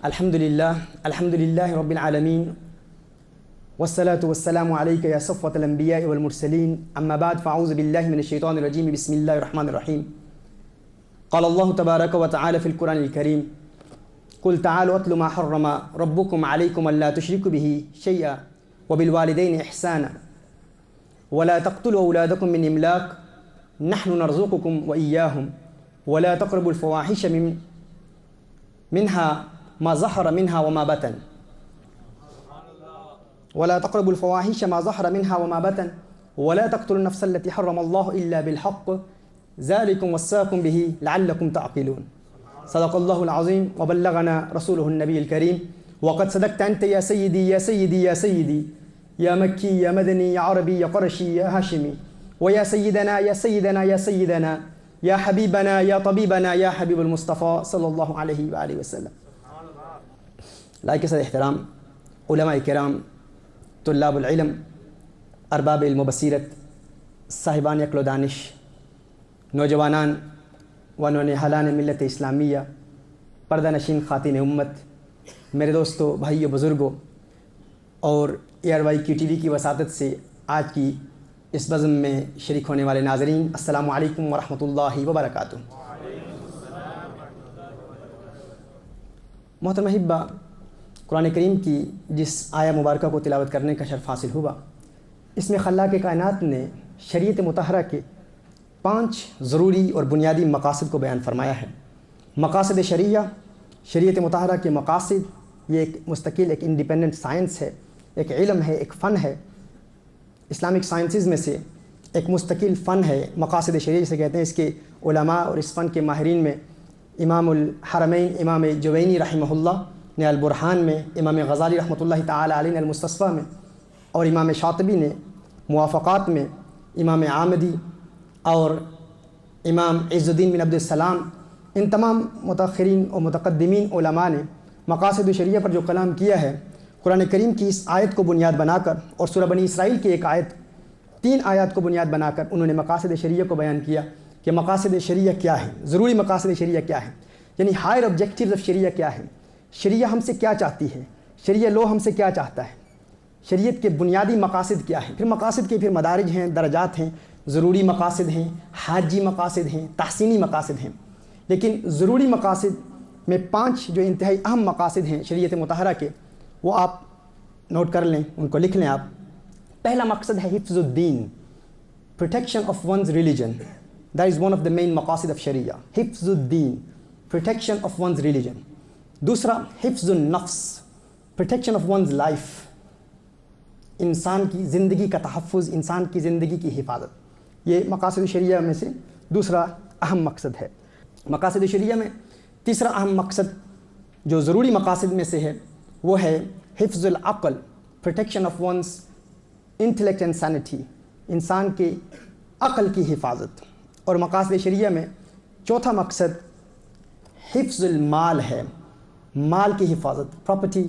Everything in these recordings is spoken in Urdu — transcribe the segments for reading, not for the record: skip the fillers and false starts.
الحمد للہ رب العالمین والصلاة والسلام علیک یا صفوۃ الانبیاء والمرسلین اما بعد فاعوذ باللہ من الشیطان الرجیم بسم اللہ الرحمن الرحیم قال اللہ تبارک وتعالی فی القرآن الکریم قل تعالوا اتل ما حرم ربکم علیکم الا تشرکوا به شیئا وبالوالدین احسانا ولا تقتلوا اولادکم من املاق نحن نرزقکم وإیاہم ولا تقربوا الفواحش منها ما ظهر منها وما بطن ولا تقربوا الفواحش ما ظهر منها وما بطن ولا تقتلوا النفس التي حرم الله إلا بالحق ذلكم وصاكم به لعلكم تعقلون صدق الله العظيم وبلغنا رسوله النبي الكريم وقد صدقت أنت يا سيدي يا سيدي يا سيدي يا مكي يا مدني يا عربي يا قرشي يا هاشمي ويا سيدنا يا سيدنا يا سيدنا يا حبيبنا يا طبيبنا يا حبيب المصطفى صلى الله عليه وآله وسلم. لائق صد احترام علماء کرام، طلاب العلم، ارباب علم و بصیرت، صاحبان عقل و دانش، نوجوانان و نونہالان ملت اسلامیہ، پردہ نشین خواتین امت، میرے دوستوں، بھائیوں، بزرگوں اور ARY کی TV کی وساطت سے آج کی اس بزم میں شریک ہونے والے ناظرین، السلام علیکم ورحمۃ اللہ وبرکاتہ. محترم احبہ، قرآن کریم کی جس آیہ مبارکہ کو تلاوت کرنے کا شرف حاصل ہوا، اس میں خلاق کائنات نے شریعت مطہرہ کے 5 ضروری اور بنیادی مقاصد کو بیان فرمایا ہے. مقاصد شریعہ، شریعت مطہرہ کے مقاصد، یہ ایک مستقل ایک انڈیپینڈنٹ سائنس ہے، ایک علم ہے، ایک فن ہے. اسلامک سائنسز میں سے ایک مستقل فن ہے مقاصد شریعہ جسے کہتے ہیں. اس کے علماء اور اس فن کے ماہرین میں امام الحرمین امام جوینی رحمہ اللہ نے البرہان میں، امام غزالی رحمۃ اللہ تعالی علیہ نے المستصفیٰ میں، اور امام شاطبی نے موافقات میں، امام عامدی اور امام عز الدین بن عبد السلام، ان تمام متأخرین اور متقدمین علماء نے مقاصد شریعہ پر جو کلام کیا ہے، قرآن کریم کی اس آیت کو بنیاد بنا کر اور سورہ بنی اسرائیل کی ایک آیت، 3 آیات کو بنیاد بنا کر انہوں نے مقاصد شریعہ کو بیان کیا کہ مقاصد شریعہ کیا ہے، ضروری مقاصد شریعہ کیا ہے، یعنی ہائر آبجیکٹیوز آف شریعہ کیا ہے، شریعہ ہم سے کیا چاہتی ہے، شریعہ لو ہم سے کیا چاہتا ہے، شریعت کے بنیادی مقاصد کیا ہیں. پھر مقاصد کے پھر مدارج ہیں، درجات ہیں، ضروری مقاصد ہیں، حاجی مقاصد ہیں، تحسینی مقاصد ہیں. لیکن ضروری مقاصد میں 5 جو انتہائی اہم مقاصد ہیں شریعت مطہرہ کے، وہ آپ نوٹ کر لیں، ان کو لکھ لیں آپ. پہلا مقصد ہے حفظ الدین، protection of one's religion. That is one of the main مقاصد آف شریعہ، حفظ الدین، پروٹیکشن آف ونز ریلیجن. دوسرا حفظ النفس، پروٹیکشن آف ونز لائف، انسان کی زندگی کا تحفظ، انسان کی زندگی کی حفاظت. یہ مقاصد شریعہ میں سے دوسرا اہم مقصد ہے. مقاصد شریعہ میں تیسرا اہم مقصد جو ضروری مقاصد میں سے ہے وہ ہے حفظ العقل، protection of one's intellect and sanity, انسان کے عقل کی حفاظت. اور مقاصد شریعہ میں چوتھا مقصد حفظ المال ہے، مال کی حفاظت، property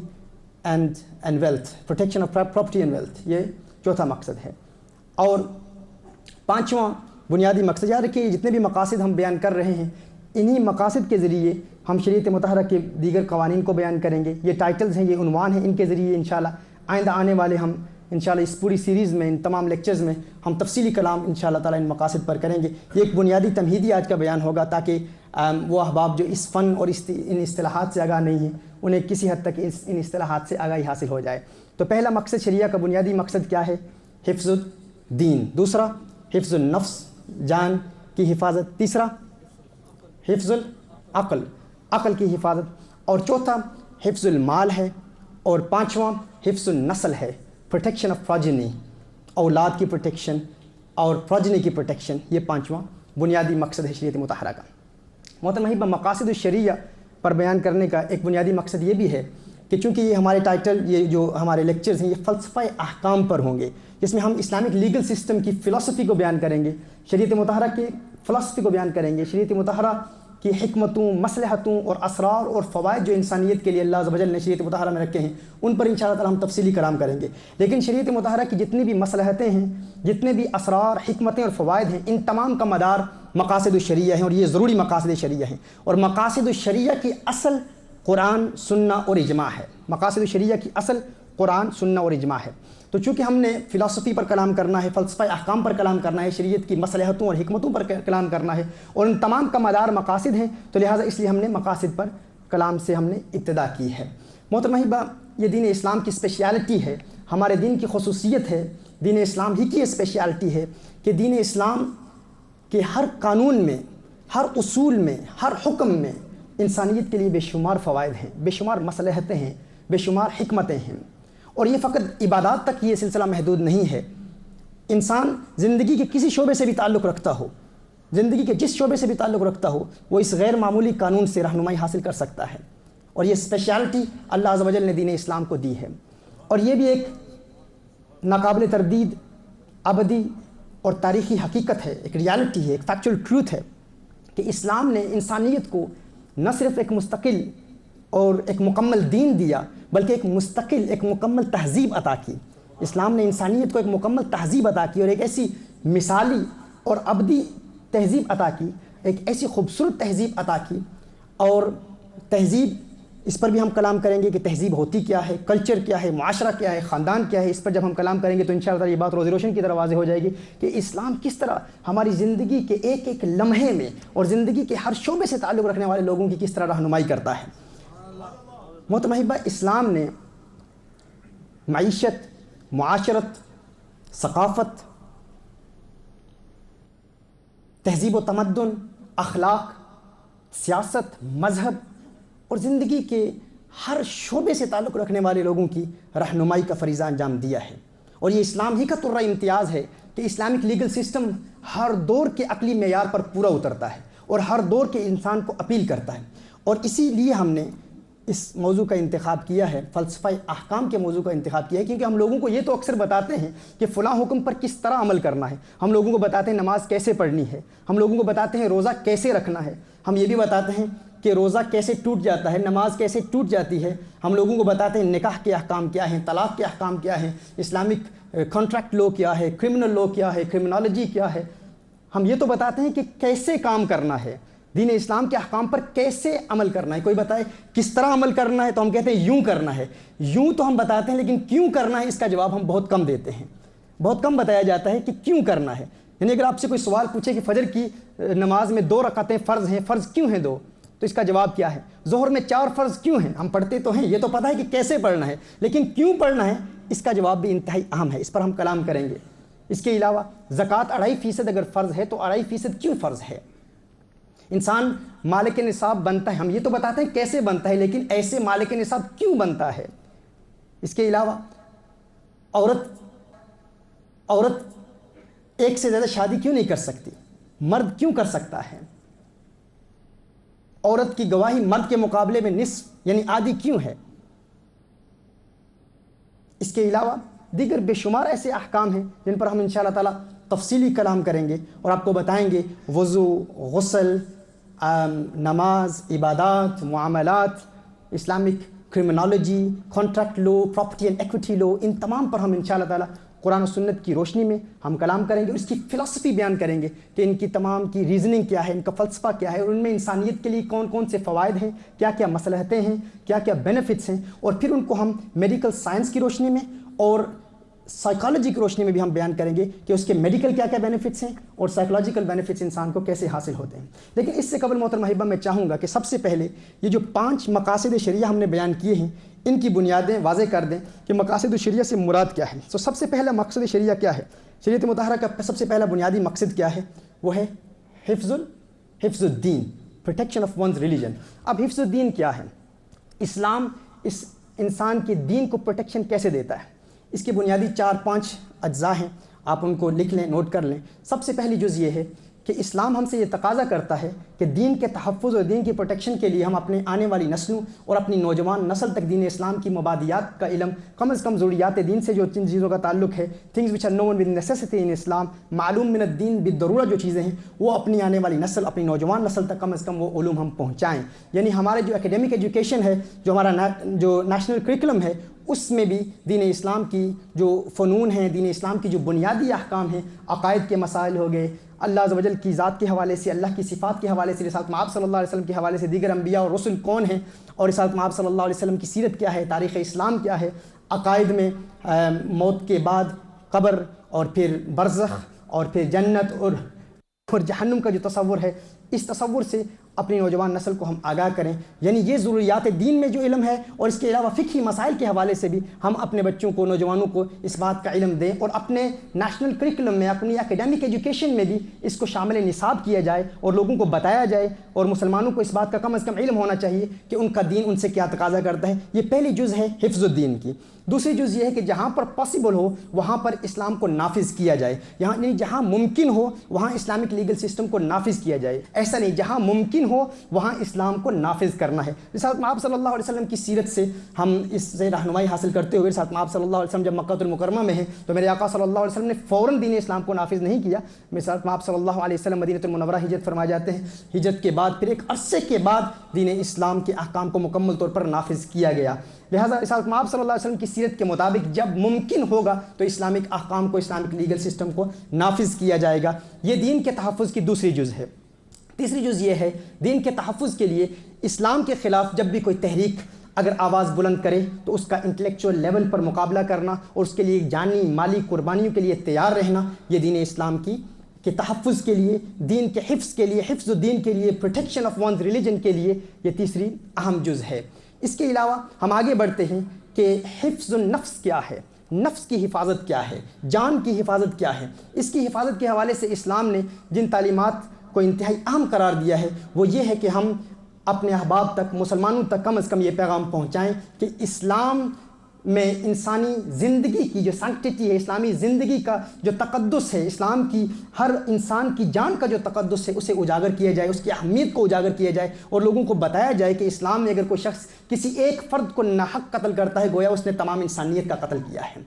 and wealth, protection of property and wealth, یہ چوتھا مقصد ہے. اور 5واں بنیادی مقصد، یاد رکھیے جتنے بھی مقاصد ہم بیان کر رہے ہیں، انہی مقاصد کے ذریعے ہم شریعت مطہرہ کے دیگر قوانین کو بیان کریں گے. یہ ٹائٹلز ہیں، یہ عنوان ہیں، ان کے ذریعے انشاءاللہ آئندہ آنے والے ہم انشاءاللہ اس پوری سیریز میں، ان تمام لیکچرز میں ہم تفصیلی کلام انشاءاللہ تعالیٰ ان مقاصد پر کریں گے. یہ ایک بنیادی تمہیدی آج کا بیان ہوگا تاکہ وہ احباب جو اس فن اور ان اصطلاحات سے آگاہ نہیں ہیں، انہیں کسی حد تک ان اصطلاحات سے آگاہی حاصل ہو جائے. تو پہلا مقصد شریعہ کا بنیادی مقصد کیا ہے؟ حفظ الدین. دوسرا حفظ النفس، جان کی حفاظت. تیسرا حفظ العقل، عقل کی حفاظت. اور چوتھا حفظ المال ہے. اور 5واں حفظ النسل ہے، پروٹیکشن آف پروجنی، اولاد کی پروٹیکشن اور پروجنی کی پروٹیکشن. یہ 5واں بنیادی مقصد ہے شریعت مطہرہ کا. محترم احبہ، مقاصد الشریعہ پر بیان کرنے کا ایک بنیادی مقصد یہ بھی ہے کہ چونکہ یہ ہمارے ٹائٹل، یہ جو ہمارے لیکچرز ہیں، یہ فلسفہ احکام پر ہوں گے، جس میں ہم اسلامک لیگل سسٹم کی فلسفی کو بیان کریں گے، شریعت مطہرہ کی فلسفی کو بیان کریں گے، شریعت مطہرہ کی حکمتوں، مصلحتوں اور اسرار اور فوائد جو انسانیت کے لیے اللہ عز و جل نے شریعت مطہرہ میں رکھے ہیں، ان پر انشاءاللہ تعالیٰ ہم تفصیلی کلام کریں گے. لیکن شریعت مطہرہ کی جتنی بھی مصلحتیں ہیں، جتنے بھی اسرار، حکمتیں اور فوائد ہیں، ان تمام کا مدار مقاصد الشریعہ ہیں، اور یہ ضروری مقاصد شریعہ ہیں. اور مقاصد الشریعہ کی اصل قرآن سنہ اور اجماع ہے۔ مقاصد شریعہ کی اصل قرآن سنہ اور اجماع ہے۔ تو چونکہ ہم نے فلسفی پر کلام کرنا ہے، فلسفہ احکام پر کلام کرنا ہے، شریعت کی مصلحتوں اور حکمتوں پر کلام کرنا ہے، اور ان تمام کا مدار مقاصد ہیں، تو لہٰذا اس لیے ہم نے مقاصد پر کلام سے ہم نے ابتدا کی ہے۔ محترم احبہ، یہ دین اسلام کی اسپیشیالٹی ہے، ہمارے دین کی خصوصیت ہے، دین اسلام ہی کی اسپیشیالٹی ہے کہ دین اسلام کے ہر قانون میں، ہر اصول میں، ہر حکم میں انسانیت کے لیے بے شمار فوائد ہیں، بے شمار مصلحتیں ہیں، بے شمار حکمتیں ہیں۔ اور یہ فقط عبادات تک یہ سلسلہ محدود نہیں ہے۔ انسان زندگی کے کسی شعبے سے بھی تعلق رکھتا ہو، زندگی کے جس شعبے سے بھی تعلق رکھتا ہو، وہ اس غیر معمولی قانون سے رہنمائی حاصل کر سکتا ہے، اور یہ اسپیشیالٹی اللہ عز و جل نے دین اسلام کو دی ہے۔ اور یہ بھی ایک ناقابل تردید ابدی اور تاریخی حقیقت ہے، ایک ریالٹی ہے، ایک فیکچول ٹروتھ ہے کہ اسلام نے انسانیت کو نہ صرف ایک مستقل اور ایک مکمل دین دیا، بلکہ ایک مستقل، ایک مکمل تہذیب عطا کی۔ اسلام نے انسانیت کو ایک مکمل تہذیب عطا کی، اور ایک ایسی مثالی اور ابدی تہذیب عطا کی، ایک ایسی خوبصورت تہذیب عطا کی۔ اور تہذیب، اس پر بھی ہم کلام کریں گے کہ تہذیب ہوتی کیا ہے، کلچر کیا ہے، معاشرہ کیا ہے، خاندان کیا ہے۔ اس پر جب ہم کلام کریں گے تو انشاءاللہ یہ بات روزی روشن کی طرح واضح ہو جائے گی کہ اسلام کس طرح ہماری زندگی کے ایک ایک لمحے میں اور زندگی کے ہر شعبے سے تعلق رکھنے والے لوگوں کی کس طرح رہنمائی کرتا ہے۔ محترم احبہ، اسلام نے معیشت، معاشرت، ثقافت، تہذیب و تمدن، اخلاق، سیاست، مذہب اور زندگی کے ہر شعبے سے تعلق رکھنے والے لوگوں کی رہنمائی کا فریضہ انجام دیا ہے۔ اور یہ اسلام ہی کا طرہ امتیاز ہے کہ اسلامک لیگل سسٹم ہر دور کے عقلی معیار پر پورا اترتا ہے اور ہر دور کے انسان کو اپیل کرتا ہے۔ اور اسی لیے ہم نے اس موضوع کا انتخاب کیا ہے، فلسفہ احکام کے موضوع کا انتخاب کیا ہے، کیونکہ ہم لوگوں کو یہ تو اکثر بتاتے ہیں کہ فلاں حکم پر کس طرح عمل کرنا ہے، ہم لوگوں کو بتاتے ہیں نماز کیسے پڑھنی ہے، ہم لوگوں کو بتاتے ہیں روزہ کیسے رکھنا ہے، ہم یہ بھی بتاتے ہیں کہ روزہ کیسے ٹوٹ جاتا ہے، نماز کیسے ٹوٹ جاتی ہے، ہم لوگوں کو بتاتے ہیں نکاح کے احکام کیا ہیں، طلاق کے احکام کیا ہیں، اسلامک کانٹریکٹ لاء کیا ہے، کرمنل لاء کیا ہے، کرمنالوجی کیا ہے۔ ہم یہ تو بتاتے ہیں کہ کیسے کام کرنا ہے، دین اسلام کے احکام پر کیسے عمل کرنا ہے۔ کوئی بتائے کس طرح عمل کرنا ہے تو ہم کہتے ہیں یوں کرنا ہے، یوں تو ہم بتاتے ہیں، لیکن کیوں کرنا ہے اس کا جواب ہم بہت کم دیتے ہیں، بہت کم بتایا جاتا ہے کہ کیوں کرنا ہے۔ یعنی اگر آپ سے کوئی سوال پوچھے کہ فجر کی نماز میں 2 رکعتیں فرض ہیں، فرض کیوں ہیں 2، تو اس کا جواب کیا ہے؟ ظہر میں 4 فرض کیوں ہیں؟ ہم پڑھتے تو ہیں، یہ تو پتہ ہے کہ کیسے پڑھنا ہے، لیکن کیوں پڑھنا ہے اس کا جواب بھی انتہائی اہم ہے، اس پر ہم کلام کریں گے۔ اس کے علاوہ زکوٰۃ 2.5% اگر فرض ہے تو 2.5% کیوں فرض ہے؟ انسان مالک نصاب بنتا ہے، ہم یہ تو بتاتے ہیں کیسے بنتا ہے، لیکن ایسے مالک نصاب کیوں بنتا ہے؟ اس کے علاوہ عورت ایک سے زیادہ شادی کیوں نہیں کر سکتی، مرد کیوں کر سکتا ہے؟ عورت کی گواہی مرد کے مقابلے میں نصف یعنی آدھی کیوں ہے؟ اس کے علاوہ دیگر بے شمار ایسے احکام ہیں جن پر ہم انشاءاللہ تعالی تفصیلی کلام کریں گے اور آپ کو بتائیں گے وضو، غسل، نماز، عبادات، معاملات، Islamic criminology, contract law, property and equity law, ان تمام پر ہم انشاءاللہ تعالی قرآن و سنت کی روشنی میں ہم کلام کریں گے اور اس کی فلسفی بیان کریں گے کہ ان کی تمام کی ریزننگ کیا ہے، ان کا فلسفہ کیا ہے، اور ان میں انسانیت کے لیے کون کون سے فوائد ہیں، کیا کیا مصلحتیں ہیں، کیا کیا بینیفٹس ہیں، اور پھر ان کو ہم میڈیکل سائنس کی روشنی میں اور سائیکالوجی کی روشنی میں بھی ہم بیان کریں گے کہ اس کے میڈیکل کیا کیا بینیفٹس ہیں اور سائیکولوجیکل بینیفٹس انسان کو کیسے حاصل ہوتے ہیں۔ لیکن اس سے قبل محترم احبہ میں چاہوں گا کہ سب سے پہلے یہ جو 5 مقاصد شریعہ ہم نے بیان کیے ہیں ان کی بنیادیں واضح کر دیں کہ مقاصد شریعہ سے مراد کیا ہے۔ تو سب سے پہلا مقصد شریعہ کیا ہے؟ شریعت مطہرہ کا سب سے پہلا بنیادی مقصد کیا ہے؟ وہ ہے حفظ الدین، پروٹیکشن آف ونز ریلیجن۔ اب حفظ الدین کیا ہے؟ اسلام اس انسان کے دین کو پروٹیکشن کیسے دیتا ہے؟ اس کے بنیادی 4-5 اجزاء ہیں، آپ ان کو لکھ لیں، نوٹ کر لیں۔ سب سے پہلی جز یہ ہے کہ اسلام ہم سے یہ تقاضا کرتا ہے کہ دین کے تحفظ اور دین کی پروٹیکشن کے لیے ہم اپنے آنے والی نسلوں اور اپنی نوجوان نسل تک دین اسلام کی مبادیات کا علم، کم از کم ضروریات دین سے جو جن چیزوں کا تعلق ہے، things which are known with necessity in Islam, معلوم من الدین بالضرورہ جو چیزیں ہیں، وہ اپنی آنے والی نسل، اپنی نوجوان نسل تک کم از کم وہ علوم ہم پہنچائیں۔ یعنی ہمارے جو اکیڈیمک ایجوکیشن ہے، جو ہمارا جو نیشنل کریکولم ہے، اس میں بھی دین اسلام کی جو فنون ہیں، دین اسلام کی جو بنیادی احکام ہیں، عقائد کے مسائل ہو گئے، اللہ عز و جل کی ذات کے حوالے سے، اللہ کی صفات کے حوالے سے، رسالت مآب صلی اللہ علیہ وسلم کے حوالے سے، دیگر انبیاء اور رسل کون ہیں، اور رسالت مآب صلی اللہ علیہ وسلم کی سیرت کیا ہے، تاریخ اسلام کیا ہے، عقائد میں موت کے بعد قبر اور پھر برزخ اور پھر جنت اور جہنم کا جو تصور ہے، اس تصور سے اپنی نوجوان نسل کو ہم آگاہ کریں. یعنی یہ ضروریات دین میں جو علم ہے، اور اس کے علاوہ فقہی مسائل کے حوالے سے بھی ہم اپنے بچوں کو، نوجوانوں کو اس بات کا علم دیں، اور اپنے نیشنل کریکولم میں، اپنی اکیڈمک ایجوکیشن میں بھی اس کو شامل نصاب کیا جائے اور لوگوں کو بتایا جائے، اور مسلمانوں کو اس بات کا کم از کم علم ہونا چاہیے کہ ان کا دین ان سے کیا تقاضا کرتا ہے. یہ پہلی جز ہے حفظ الدین کی. دوسری جز یہ ہے کہ جہاں پر پاسبل ہو وہاں پر اسلام کو نافذ کیا جائے، یعنی جہاں ممکن ہو وہاں اسلامک لیگل سسٹم کو نافذ کیا جائے. ایسا نہیں جہاں ممکن ہو وہاں اسلام کو نافذ کرنا ہے. رسالت مآب صلی اللہ علیہ وسلم کی سیرت سے ہم اس سے رہنمائی حاصل کرتے ہوئے، رسالت مآب صلی اللہ علیہ وسلم جب مکہ المکرمہ میں ہیں تو میرے آقا صلی اللہ علیہ وسلم نے فوراً دین اسلام کو نافذ نہیں کیا. رسالت مآب صلی اللہ علیہ وسلم مدینہ المنورہ ہجرت فرما جاتے ہیں. ہجرت کے بعد پھر ایک عرصے کے بعد دین اسلام کے احکام کو مکمل طور پر نافذ کیا گیا. لہٰذا رسالت مآب صلی اللہ علیہ وسلم کی سیرت کے مطابق جب ممکن ہوگا تو اسلامک احکام کو، اسلامک لیگل سسٹم کو نافذ کیا جائے گا. یہ دین کے تحفظ کی دوسری جز ہے. تیسری جز یہ ہے دین کے تحفظ کے لیے اسلام کے خلاف جب بھی کوئی تحریک اگر آواز بلند کرے تو اس کا انٹلیکچوئل لیول پر مقابلہ کرنا اور اس کے لیے جانی مالی قربانیوں کے لیے تیار رہنا، یہ دین اسلام کے تحفظ کے لیے، دین کے حفظ کے لیے، حفظ الدین کے لیے، پروٹیکشن آف ونز ریلیجن کے لیے یہ تیسری اہم جز ہے. اس کے علاوہ ہم آگے بڑھتے ہیں کہ حفظ النفس کیا ہے، نفس کی حفاظت کیا ہے، جان کی حفاظت کیا ہے. اس کی حفاظت کے حوالے سے اسلام نے جن تعلیمات کو انتہائی اہم قرار دیا ہے وہ یہ ہے کہ ہم اپنے احباب تک، مسلمانوں تک کم از کم یہ پیغام پہنچائیں کہ اسلام میں انسانی زندگی کی جو سینکٹیٹی ہے، اسلامی زندگی کا جو تقدس ہے، اسلام کی ہر انسان کی جان کا جو تقدس ہے اسے اجاگر کیا جائے، اس کی اہمیت کو اجاگر کیا جائے، اور لوگوں کو بتایا جائے کہ اسلام میں اگر کوئی شخص کسی ایک فرد کو ناحق قتل کرتا ہے گویا اس نے تمام انسانیت کا قتل کیا ہے،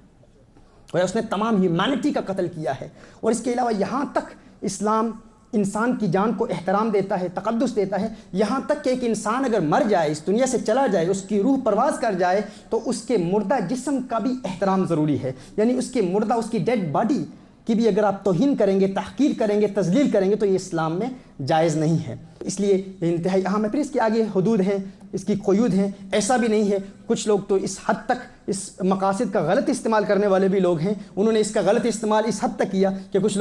گویا اس نے تمام ہیومینٹی کا قتل کیا ہے. اور اس کے علاوہ یہاں تک اسلام انسان کی جان کو احترام دیتا ہے، تقدس دیتا ہے، یہاں تک کہ ایک انسان اگر مر جائے، اس دنیا سے چلا جائے، اس کی روح پرواز کر جائے تو اس کے مردہ جسم کا بھی احترام ضروری ہے. یعنی اس کے مردہ، اس کی ڈیڈ باڈی کی بھی اگر آپ توہین کریں گے، تحقیر کریں گے، تذلیل کریں گے تو یہ اسلام میں جائز نہیں ہے. اس لیے یہ انتہائی اہم ہے. پھر اس کے آگے حدود ہیں، اس کی قیود ہیں. ایسا بھی نہیں ہے، کچھ لوگ تو اس حد تک اس مقاصد کا غلط استعمال کرنے والے بھی لوگ ہیں، انہوں نے اس کا غلط استعمال اس حد تک کیا کہ کچھ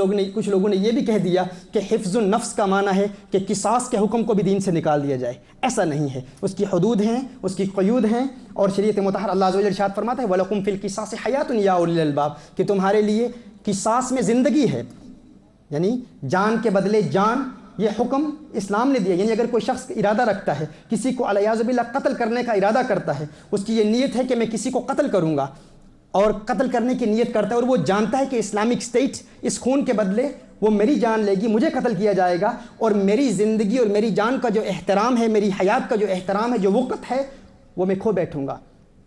لوگوں نے یہ بھی کہہ دیا کہ حفظ النفس کا معنی ہے کہ قصاص کے حکم کو بھی دین سے نکال دیا جائے. ایسا نہیں ہے. اس کی حدود ہیں، اس کی قیود ہیں، اور شریعت مطہرہ اللہ عز و جل ارشاد فرماتا ہے وَلَكُمْ فِي الْقِصَاصِ حَيَاةٌ يَا أُولِي الْأَلْبَابِ کہ تمہارے لیے قصاص میں زندگی ہے، یعنی جان کے بدلے جان. یہ حکم اسلام نے دیا. یعنی اگر کوئی شخص ارادہ رکھتا ہے، کسی کو علیاذ باللہ قتل کرنے کا ارادہ کرتا ہے، اس کی یہ نیت ہے کہ میں کسی کو قتل کروں گا، اور قتل کرنے کی نیت کرتا ہے، اور وہ جانتا ہے کہ اسلامک اسٹیٹ اس خون کے بدلے وہ میری جان لے گی، مجھے قتل کیا جائے گا، اور میری زندگی اور میری جان کا جو احترام ہے، میری حیات کا جو احترام ہے، جو وقت ہے، وہ میں کھو بیٹھوں گا.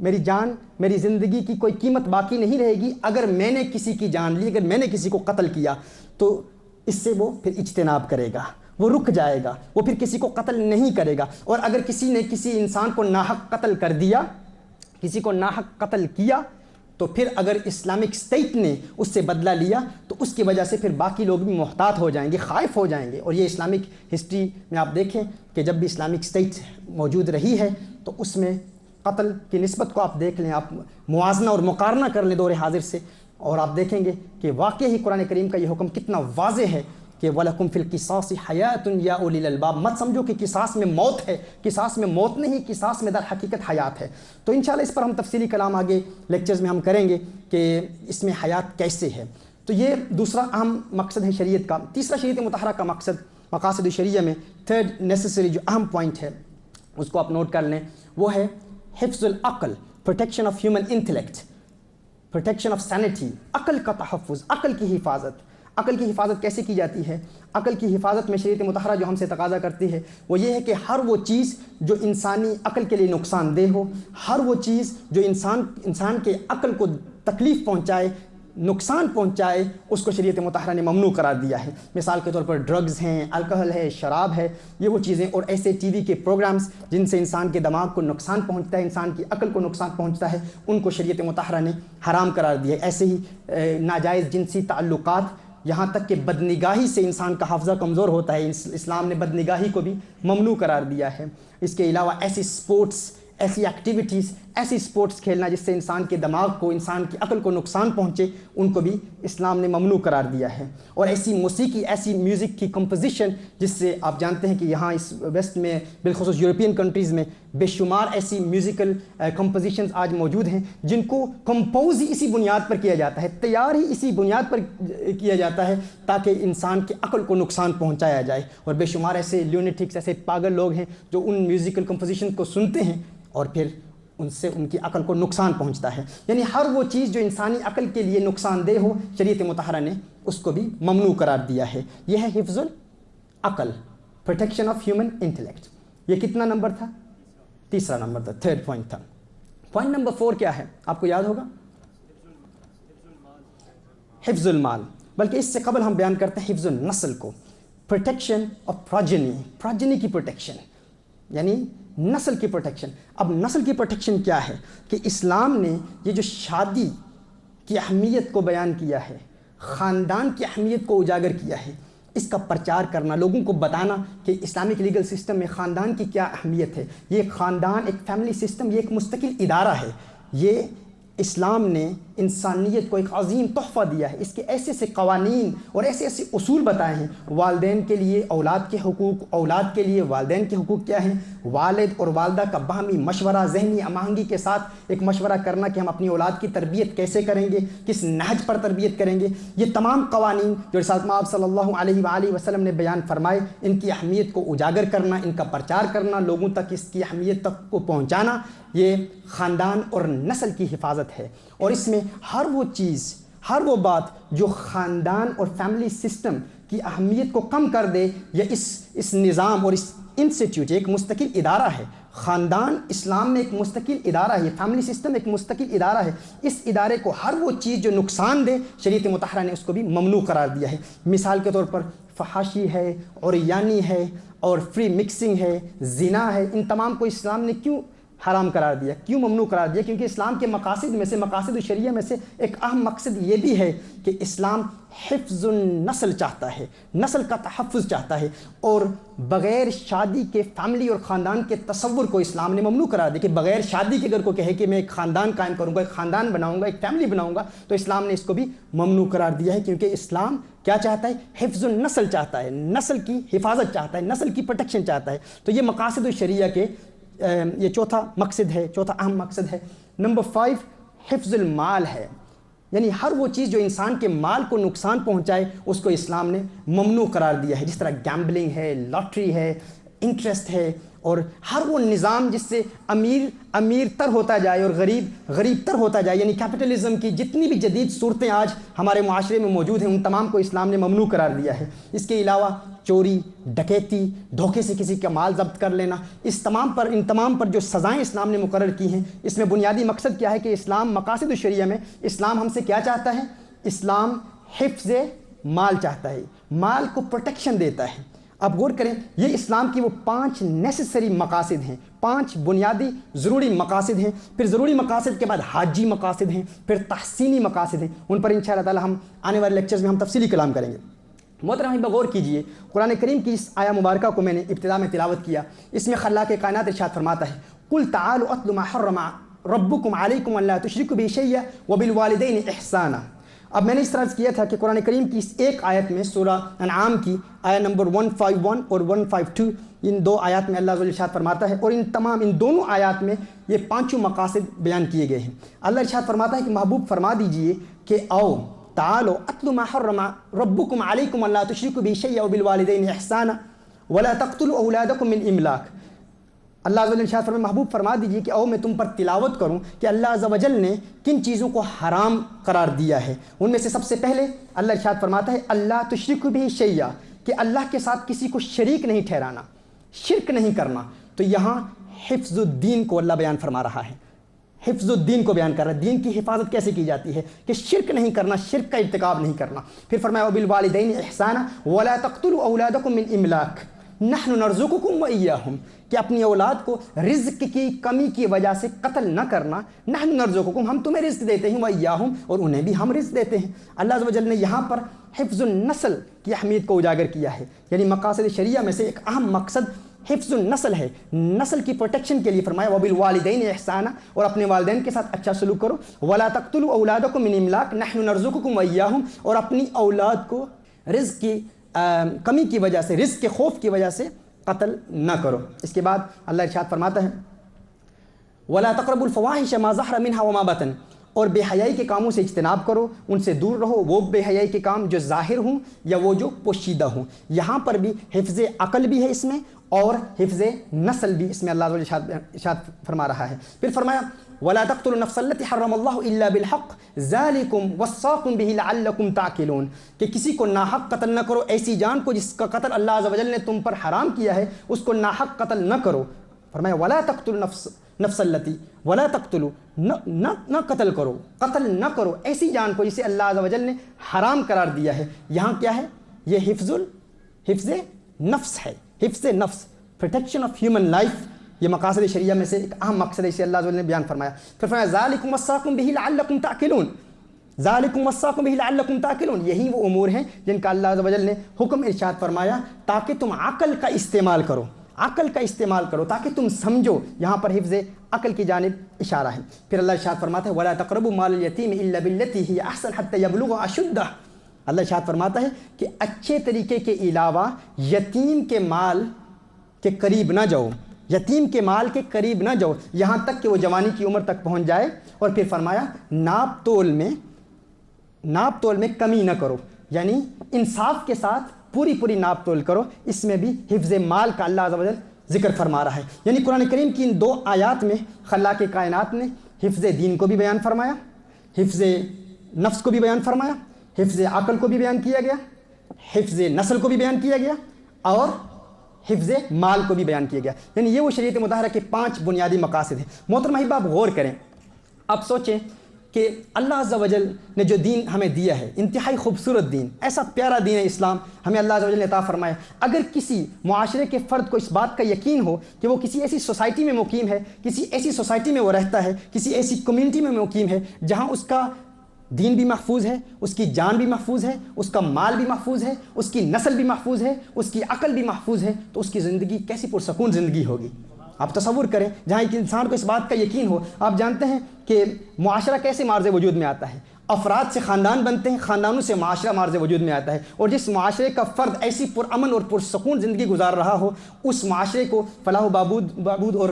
میری جان، میری زندگی کی کوئی قیمت باقی نہیں رہے گی اگر میں نے کسی کی جان لی، اگر میں نے کسی کو قتل کیا تو اس سے وہ پھر اجتناب کرے گا، وہ رک جائے گا، وہ پھر کسی کو قتل نہیں کرے گا. اور اگر کسی نے کسی انسان کو ناحق قتل کر دیا، کسی کو ناحق قتل کیا، تو پھر اگر اسلامک اسٹیٹ نے اس سے بدلہ لیا تو اس کی وجہ سے پھر باقی لوگ بھی محتاط ہو جائیں گے، خائف ہو جائیں گے. اور یہ اسلامک ہسٹری میں آپ دیکھیں کہ جب بھی اسلامک اسٹیٹ موجود رہی ہے تو اس میں قتل کی نسبت کو آپ دیکھ لیں، آپ موازنہ اور مقارنہ کر لیں دور حاضر سے، اور آپ دیکھیں گے کہ واقعی قرآن کریم کا یہ حکم کتنا واضح ہے کہ وَلَكُمْ فِي الْقِصَاصِ حَيَاةٌ يَا أُولِي الْأَلْبَابِ. مت سمجھو کہ قصاص میں موت ہے، قصاص میں موت نہیں، قصاص میں در حقیقت حیات ہے. تو انشاءاللہ اس پر ہم تفصیلی کلام آگے لیکچرز میں ہم کریں گے کہ اس میں حیات کیسے ہے. تو یہ دوسرا اہم مقصد ہے شریعت کا. تیسرا شریعت مطہرہ کا مقصد مقاصد شریعہ میں تھرڈ نیسیسری جو اہم پوائنٹ ہے اس کو آپ نوٹ کر لیں، وہ ہے حفظ العقل، protection of human intellect, protection of sanity. عقل کا تحفظ، عقل کی حفاظت. عقل کی حفاظت کیسے کی جاتی ہے؟ عقل کی حفاظت میں شریعت مطہرہ جو ہم سے تقاضا کرتی ہے وہ یہ ہے کہ ہر وہ چیز جو انسانی عقل کے لیے نقصان دہ ہو، ہر وہ چیز جو انسان کے عقل کو تکلیف پہنچائے، نقصان پہنچائے، اس کو شریعت مطہرہ نے ممنوع قرار دیا ہے. مثال کے طور پر ڈرگز ہیں، الکحل ہے، شراب ہے، یہ وہ چیزیں، اور ایسے ٹی وی کے پروگرامز جن سے انسان کے دماغ کو نقصان پہنچتا ہے، انسان کی عقل کو نقصان پہنچتا ہے، ان کو شریعت مطہرہ نے حرام قرار دیا ہے. ایسے ہی ناجائز جنسی تعلقات یہاں تک کہ بدنگاہی سے انسان کا حافظہ کمزور ہوتا ہے، اسلام نے بدنگاہی کو بھی ممنوع قرار دیا ہے۔ اس کے علاوہ ایسی سپورٹس، ایسی ایکٹیویٹیز، ایسی سپورٹس کھیلنا جس سے انسان کے دماغ کو، انسان کی عقل کو نقصان پہنچے، ان کو بھی اسلام نے ممنوع قرار دیا ہے۔ اور ایسی موسیقی، ایسی میوزک کی کمپوزیشن جس سے آپ جانتے ہیں کہ یہاں اس ویسٹ میں بالخصوص یورپین کنٹریز میں بے شمار ایسی میوزیکل کمپوزیشنز آج موجود ہیں جن کو کمپوز ہی اسی بنیاد پر کیا جاتا ہے، تیار ہی اسی بنیاد پر کیا جاتا ہے تاکہ انسان کی عقل کو نقصان پہنچایا جائے۔ اور بے شمار ایسے لیونیٹکس، ایسے پاگل لوگ ہیں جو ان میوزیکل کمپوزیشن کو سنتے ہیں اور پھر ان سے ان کی عقل کو نقصان پہنچتا ہے۔ یعنی ہر وہ چیز جو انسانی عقل کے لیے نقصان دہ ہو، شریعت مطہرہ نے اس کو بھی ممنوع قرار دیا ہے۔ یہ ہے حفظ العقل، پروٹیکشن آف ہیومن انٹلیکٹ۔ یہ کتنا نمبر تھا؟ تیسرا نمبر تھا، تھرڈ پوائنٹ تھا۔ پوائنٹ نمبر 4 کیا ہے؟ آپ کو یاد ہوگا؟ حفظ المال، بلکہ اس سے قبل ہم بیان کرتے ہیں حفظ النسل کو، پروٹیکشن آف پروجنی کی پروٹیکشن، یعنی نسل کی پروٹیکشن۔ اب نسل کی پروٹیکشن کیا ہے کہ اسلام نے یہ جو شادی کی اہمیت کو بیان کیا ہے، خاندان کی اہمیت کو اجاگر کیا ہے، اس کا پرچار کرنا، لوگوں کو بتانا کہ اسلامک لیگل سسٹم میں خاندان کی کیا اہمیت ہے۔ یہ خاندان، ایک فیملی سسٹم، یہ ایک مستقل ادارہ ہے۔ یہ اسلام نے انسانیت کو ایک عظیم تحفہ دیا ہے۔ اس کے ایسے ایسے قوانین اور ایسے ایسے اصول بتائے ہیں۔ والدین کے لیے اولاد کے حقوق، اولاد کے لیے والدین کے حقوق کیا ہیں، والد اور والدہ کا باہمی مشورہ، ذہنی ہم آہنگی کے ساتھ ایک مشورہ کرنا کہ ہم اپنی اولاد کی تربیت کیسے کریں گے، کس نہج پر تربیت کریں گے۔ یہ تمام قوانین جو رسالت مآب صلی اللہ علیہ وآلہ وسلم نے بیان فرمائے، ان کی اہمیت کو اجاگر کرنا، ان کا پرچار کرنا، لوگوں تک اس کی اہمیت تک کو پہنچانا، یہ خاندان اور نسل کی حفاظت ہے۔ اور اس میں ہر وہ چیز، ہر وہ بات جو خاندان اور فیملی سسٹم کی اہمیت کو کم کر دے، یا اس نظام اور اس انسٹیٹیوٹ، ایک مستقل ادارہ ہے خاندان، اسلام میں ایک مستقل ادارہ ہے، فیملی سسٹم ایک مستقل ادارہ ہے، اس ادارے کو ہر وہ چیز جو نقصان دے، شریعت مطہرہ نے اس کو بھی ممنوع قرار دیا ہے۔ مثال کے طور پر فحاشی ہے، عریانی ہے، اور فری مکسنگ ہے، زنا ہے، ان تمام کو اسلام نے کیوں حرام قرار دیا، کیوں ممنوع قرار دیا؟ کیونکہ اسلام کے مقاصد میں سے، مقاصد الشریعہ میں سے ایک اہم مقصد یہ بھی ہے کہ اسلام حفظ النسل چاہتا ہے، نسل کا تحفظ چاہتا ہے، اور بغیر شادی کے فیملی اور خاندان کے تصور کو اسلام نے ممنوع قرار دیا کہ بغیر شادی کے اگر کوئی کہے کہ میں ایک خاندان قائم کروں گا، ایک خاندان بناؤں گا، ایک فیملی بناؤں گا، تو اسلام نے اس کو بھی ممنوع قرار دیا ہے۔ کیونکہ اسلام کیا چاہتا ہے؟ حفظ النسل چاہتا ہے، نسل کی حفاظت چاہتا ہے، نسل کی پروٹیکشن چاہتا ہے۔ تو یہ مقاصد الشریعہ کے یہ چوتھا مقصد ہے، چوتھا اہم مقصد ہے۔ نمبر 5 حفظ المال ہے، یعنی ہر وہ چیز جو انسان کے مال کو نقصان پہنچائے اس کو اسلام نے ممنوع قرار دیا ہے، جس طرح گیمبلنگ ہے، لاٹری ہے، انٹرسٹ ہے، اور ہر وہ نظام جس سے امیر تر ہوتا جائے اور غریب تر ہوتا جائے، یعنی کیپٹلزم کی جتنی بھی جدید صورتیں آج ہمارے معاشرے میں موجود ہیں، ان تمام کو اسلام نے ممنوع قرار دیا ہے۔ اس کے علاوہ چوری، ڈکیتی، دھوکے سے کسی کا مال ضبط کر لینا، ان تمام پر جو سزائیں اسلام نے مقرر کی ہیں، اس میں بنیادی مقصد کیا ہے کہ اسلام، مقاصد الشریعہ میں اسلام ہم سے کیا چاہتا ہے؟ اسلام حفظ مال چاہتا ہے، مال کو پروٹیکشن دیتا ہے۔ اب غور کریں، یہ اسلام کی وہ 5 نیسیسری مقاصد ہیں، 5 بنیادی ضروری مقاصد ہیں۔ پھر ضروری مقاصد کے بعد حاجی مقاصد ہیں، پھر تحسینی مقاصد ہیں، ان پر انشاءاللہ تعالی ہم آنے والے لیکچرز میں ہم تفصیلی کلام کریں گے۔ محترم غور کیجئے، قرآن کریم کی اس آیہ مبارکہ کو میں نے ابتدا میں تلاوت کیا، اس میں خلاق کائنات ارشاد فرماتا ہے قُلْ تَعَالُوا أَتْلُ مَا حَرَّمَ رَبُّكُمْ عَلَيْكُمْ أَلَّا تُشْرِكُوا بِهِ شَيْئًا وَبِالْوَالِدَيْنِ إِحْسَانًا۔ اب میں نے اس طرح کیا تھا کہ قرآن کریم کی اس ایک آیت میں، سورہ انعام کی آیہ نمبر 151 اور 152، ان 2 آیات میں اللہ عز و جل ارشاد فرماتا ہے، اور ان دونوں آیات میں یہ 5 مقاصد بیان کیے گئے ہیں۔ اللہ ارشاد فرماتا ہے کہ محبوب فرما دیجئے کہ آؤ، تعالوا اتلوا ما حرم ربكم عليكم الا تشركوا به شيئا وبالوالدين احسانا ولا تقتلوا اولادكم من املاق۔ اللہ عز و جل ارشاد فرماتا ہے، محبوب فرما دیجئے کہ آؤ میں تم پر تلاوت کروں کہ اللہ عز و جل نے کن چیزوں کو حرام قرار دیا ہے۔ ان میں سے سب سے پہلے اللہ ارشاد فرماتا ہے اللہ تشرکوا به شیئا، کہ اللہ کے ساتھ کسی کو شریک نہیں ٹھہرانا، شرک نہیں کرنا۔ تو یہاں حفظ الدین کو اللہ بیان فرما رہا ہے، حفظ الدین کو بیان کر رہا ہے، دین کی حفاظت کیسے کی جاتی ہے کہ شرک نہیں کرنا، شرک کا ارتکاب نہیں کرنا۔ پھر فرمایا وبالوالدین احسانا ولا تقتلوا اولادکم من املاق نحن نرزقکم وإیاہم، کہ اپنی اولاد کو رزق کی کمی کی وجہ سے قتل نہ کرنا، نحن نرزقکم، ہم تمہیں رزق دیتے ہیں، وإیاہم، اور انہیں بھی ہم رزق دیتے ہیں۔ اللہ عز و جل نے یہاں پر حفظ النسل کی اہمیت کو اجاگر کیا ہے. یعنی مقاصد شریعہ میں سے ایک اہم مقصد حفظ النسل ہے، نسل کی پروٹیکشن کے لیے فرمایا وبالوالدین احسانا، اور اپنے والدین کے ساتھ اچھا سلوک کرو. ولا تقتلوا اولادکم من املاق نحن نرزقکم وایاہم، اور اپنی اولاد کو رزق کی کمی کی وجہ سے، رزق کے خوف کی وجہ سے قتل نہ کرو. اس کے بعد اللہ ارشاد فرماتا ہے ولا تقربوا الفواحش ما ظهر منها وما بطن، اور بے حیائی کے کاموں سے اجتناب کرو، ان سے دور رہو، وہ بے حیائی کے کام جو ظاہر ہوں یا وہ جو پوشیدہ ہوں. یہاں پر بھی حفظ عقل بھی ہے اس میں، اور حفظ نسل بھی اس میں اللہ تعالی ارشاد فرما رہا ہے. پھر فرمایا ولا تقتلوا النفس التي حرم الله الا بالحق ذلكم وصاكم به لعلكم تعقلون، کہ کسی کو ناحق قتل نہ کرو، ایسی جان کو جس کا قتل اللہ عز و جل نے تم پر حرام کیا ہے اس کو ناحق قتل نہ کرو. فرمایا ولا تقتلوا نفس التي، ولا تقتلوا، نہ قتل کرو، قتل نہ کرو ایسی جان کو جسے اللہ عز و جل نے حرام قرار دیا ہے. یہاں کیا ہے؟ یہ حفظ نفس ہے، حفظ نفس، پروٹیکشن آف ہیومن لائف. یہ مقاصد شریعہ میں سے ایک اہم مقصد ہے، اسے اللہ عز و جل نے بیان فرمایا. پھر فرمایا ذالکم وصاکم بہ لعلکم تعقلون، ذالکم وصاکم بہ لعلکم تعقلون، یہی وہ امور ہیں جن کا اللہ عز و جل نے حکم ارشاد فرمایا تاکہ تم عقل کا استعمال کرو، عقل کا استعمال کرو تاکہ تم سمجھو. یہاں پر حفظ عقل کی جانب اشارہ ہے. پھر اللہ ارشاد فرماتا ہے ولا تقربوا مال الیتیم الا بالتی ہی احسن حتی یبلغ اشدہ. اللہ ارشاد فرماتا ہے کہ اچھے طریقے کے علاوہ یتیم کے مال کے قریب نہ جاؤ، یتیم کے مال کے قریب نہ جاؤ یہاں تک کہ وہ جوانی کی عمر تک پہنچ جائے. اور پھر فرمایا ناپ تول میں کمی نہ کرو، یعنی انصاف کے ساتھ پوری ناپ تول کرو. اس میں بھی حفظ مال کا اللہ عز و جل ذکر فرما رہا ہے. یعنی قرآن کریم کی ان دو آیات میں خلاق کائنات نے حفظ دین کو بھی بیان فرمایا، حفظ نفس کو بھی بیان فرمایا، حفظ عقل کو بھی بیان کیا گیا، حفظ نسل کو بھی بیان کیا گیا، اور حفظ مال کو بھی بیان کیا گیا. یعنی یہ وہ شریعت مطہرہ کے 5 بنیادی مقاصد ہیں. محترم احباب آپ غور کریں، آپ سوچیں کہ اللہ عز و جل نے جو دین ہمیں دیا ہے، انتہائی خوبصورت دین، ایسا پیارا دین ہے اسلام، ہمیں اللہ عز و جل نے عطا فرمایا. اگر کسی معاشرے کے فرد کو اس بات کا یقین ہو کہ وہ کسی ایسی سوسائٹی میں مقیم ہے، کسی ایسی سوسائٹی میں وہ رہتا ہے، کسی ایسی کمیونٹی میں مقیم ہے جہاں اس کا دین بھی محفوظ ہے، اس کی جان بھی محفوظ ہے، اس کا مال بھی محفوظ ہے، اس کی نسل بھی محفوظ ہے، اس کی عقل بھی محفوظ ہے، تو اس کی زندگی کیسی پرسکون زندگی ہوگی. آپ تصور کریں جہاں ایک انسان کو اس بات کا یقین ہو. آپ جانتے ہیں کہ معاشرہ کیسے مارز وجود میں آتا ہے؟ افراد سے خاندان بنتے ہیں، خاندانوں سے معاشرہ مارز وجود میں آتا ہے. اور جس معاشرے کا فرد ایسی پرامن اور پرسکون زندگی گزار رہا ہو، اس معاشرے کو فلاح و بہبود اور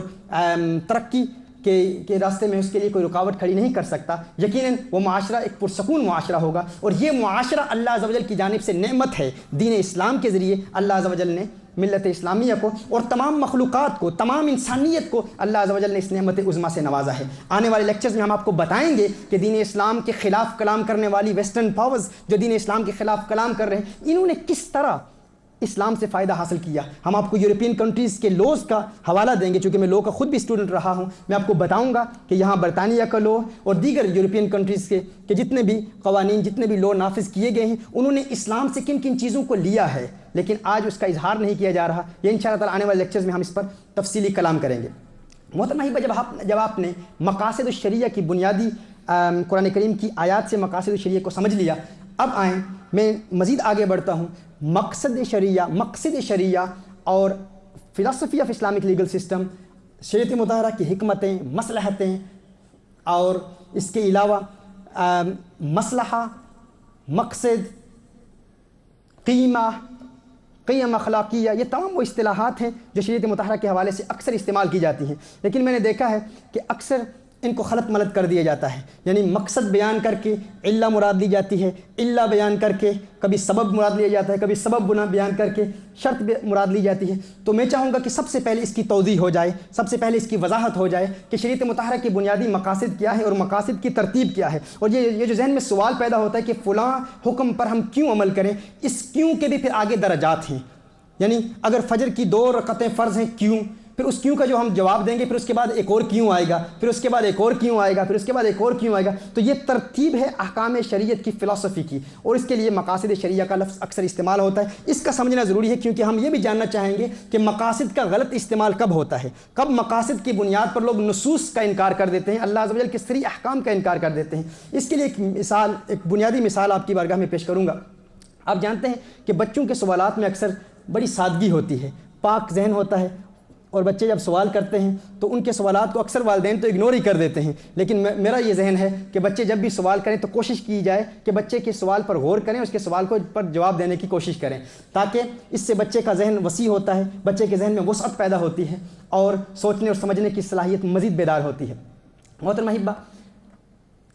ترقی کے راستے میں اس کے لیے کوئی رکاوٹ کھڑی نہیں کر سکتا. یقیناً وہ معاشرہ ایک پرسکون معاشرہ ہوگا. اور یہ معاشرہ اللہ عز و جل کی جانب سے نعمت ہے. دین اسلام کے ذریعے اللہ عز و جل نے ملت اسلامیہ کو اور تمام مخلوقات کو، تمام انسانیت کو اللہ عز و جل نے اس نعمت عظمیٰ سے نوازا ہے. آنے والے لیکچرز میں ہم آپ کو بتائیں گے کہ دین اسلام کے خلاف کلام کرنے والی ویسٹرن پاورز جو دین اسلام کے خلاف کلام کر رہے ہیں، انہوں نے کس طرح اسلام سے فائدہ حاصل کیا. ہم آپ کو یورپین کنٹریز کے لوز کا حوالہ دیں گے، چونکہ میں لو کا خود بھی اسٹوڈنٹ رہا ہوں. میں آپ کو بتاؤں گا کہ یہاں برطانیہ کا لو اور دیگر یورپین کنٹریز کے جتنے بھی قوانین، جتنے بھی لو نافذ کیے گئے ہیں، انہوں نے اسلام سے کن کن چیزوں کو لیا ہے، لیکن آج اس کا اظہار نہیں کیا جا رہا. یہ انشاءاللہ تعالی آنے والے لیکچرز میں ہم اس پر تفصیلی کلام کریں گے. محترم احباب، جب آپ نے مقاصد الشریعہ کی بنیادی قرآن کریم کی آیات سے مقاصد الشریعہ کو سمجھ لیا، اب آئیں میں مزید آگے بڑھتا ہوں. مقصد شریعہ اور فلسفی آف اسلامک لیگل سسٹم، شریعت مطہرہ کی حکمتیں، مصلحتیں، اور اس کے علاوہ مصلحہ، مقصد، قیم اخلاقیہ، یہ تمام وہ اصطلاحات ہیں جو شریعت مطہرہ کے حوالے سے اکثر استعمال کی جاتی ہیں. لیکن میں نے دیکھا ہے کہ اکثر ان کو خلط ملط کر دیا جاتا ہے. یعنی مقصد بیان کر کے علہ مراد لی جاتی ہے، علہ بیان کر کے کبھی سبب مراد لیا جاتا ہے، کبھی سبب بیان کر کے شرط مراد لی جاتی ہے. تو میں چاہوں گا کہ سب سے پہلے اس کی توضیح ہو جائے، سب سے پہلے اس کی وضاحت ہو جائے کہ شریعت مطہرہ کی بنیادی مقاصد کیا ہے اور مقاصد کی ترتیب کیا ہے. اور یہ جو ذہن میں سوال پیدا ہوتا ہے کہ فلاں حکم پر ہم کیوں عمل کریں، اس کیوں کے بھی پھر آگے درجات ہیں. یعنی اگر فجر کی 2 رکعتیں فرض ہیں، کیوں؟ پھر اس کیوں کا جو ہم جواب دیں گے، پھر اس کے بعد ایک اور کیوں آئے گا، پھر اس کے بعد ایک اور کیوں آئے گا، پھر اس کے بعد ایک اور کیوں آئے گا. تو یہ ترتیب ہے احکام شریعت کی فلسفی کی، اور اس کے لیے مقاصد شریعہ کا لفظ اکثر استعمال ہوتا ہے. اس کا سمجھنا ضروری ہے، کیونکہ ہم یہ بھی جاننا چاہیں گے کہ مقاصد کا غلط استعمال کب ہوتا ہے، کب مقاصد کی بنیاد پر لوگ نصوص کا انکار کر دیتے ہیں، اللہ عز و جل کے صریح احکام کا انکار کر دیتے ہیں. اس کے لیے ایک بنیادی مثال آپ کی بارگاہ میں پیش کروں گا. آپ جانتے ہیں کہ بچوں کے سوالات میں اکثر بڑی سادگی ہوتی ہے، پاک ذہن ہوتا ہے، اور بچے جب سوال کرتے ہیں تو ان کے سوالات کو اکثر والدین تو اگنور ہی کر دیتے ہیں، لیکن میرا یہ ذہن ہے کہ بچے جب بھی سوال کریں تو کوشش کی جائے کہ بچے کے سوال پر غور کریں، اس کے سوال کو پر جواب دینے کی کوشش کریں، تاکہ اس سے بچے کا ذہن وسیع ہوتا ہے، بچے کے ذہن میں وسعت پیدا ہوتی ہے اور سوچنے اور سمجھنے کی صلاحیت مزید بیدار ہوتی ہے۔ محترم احبہ،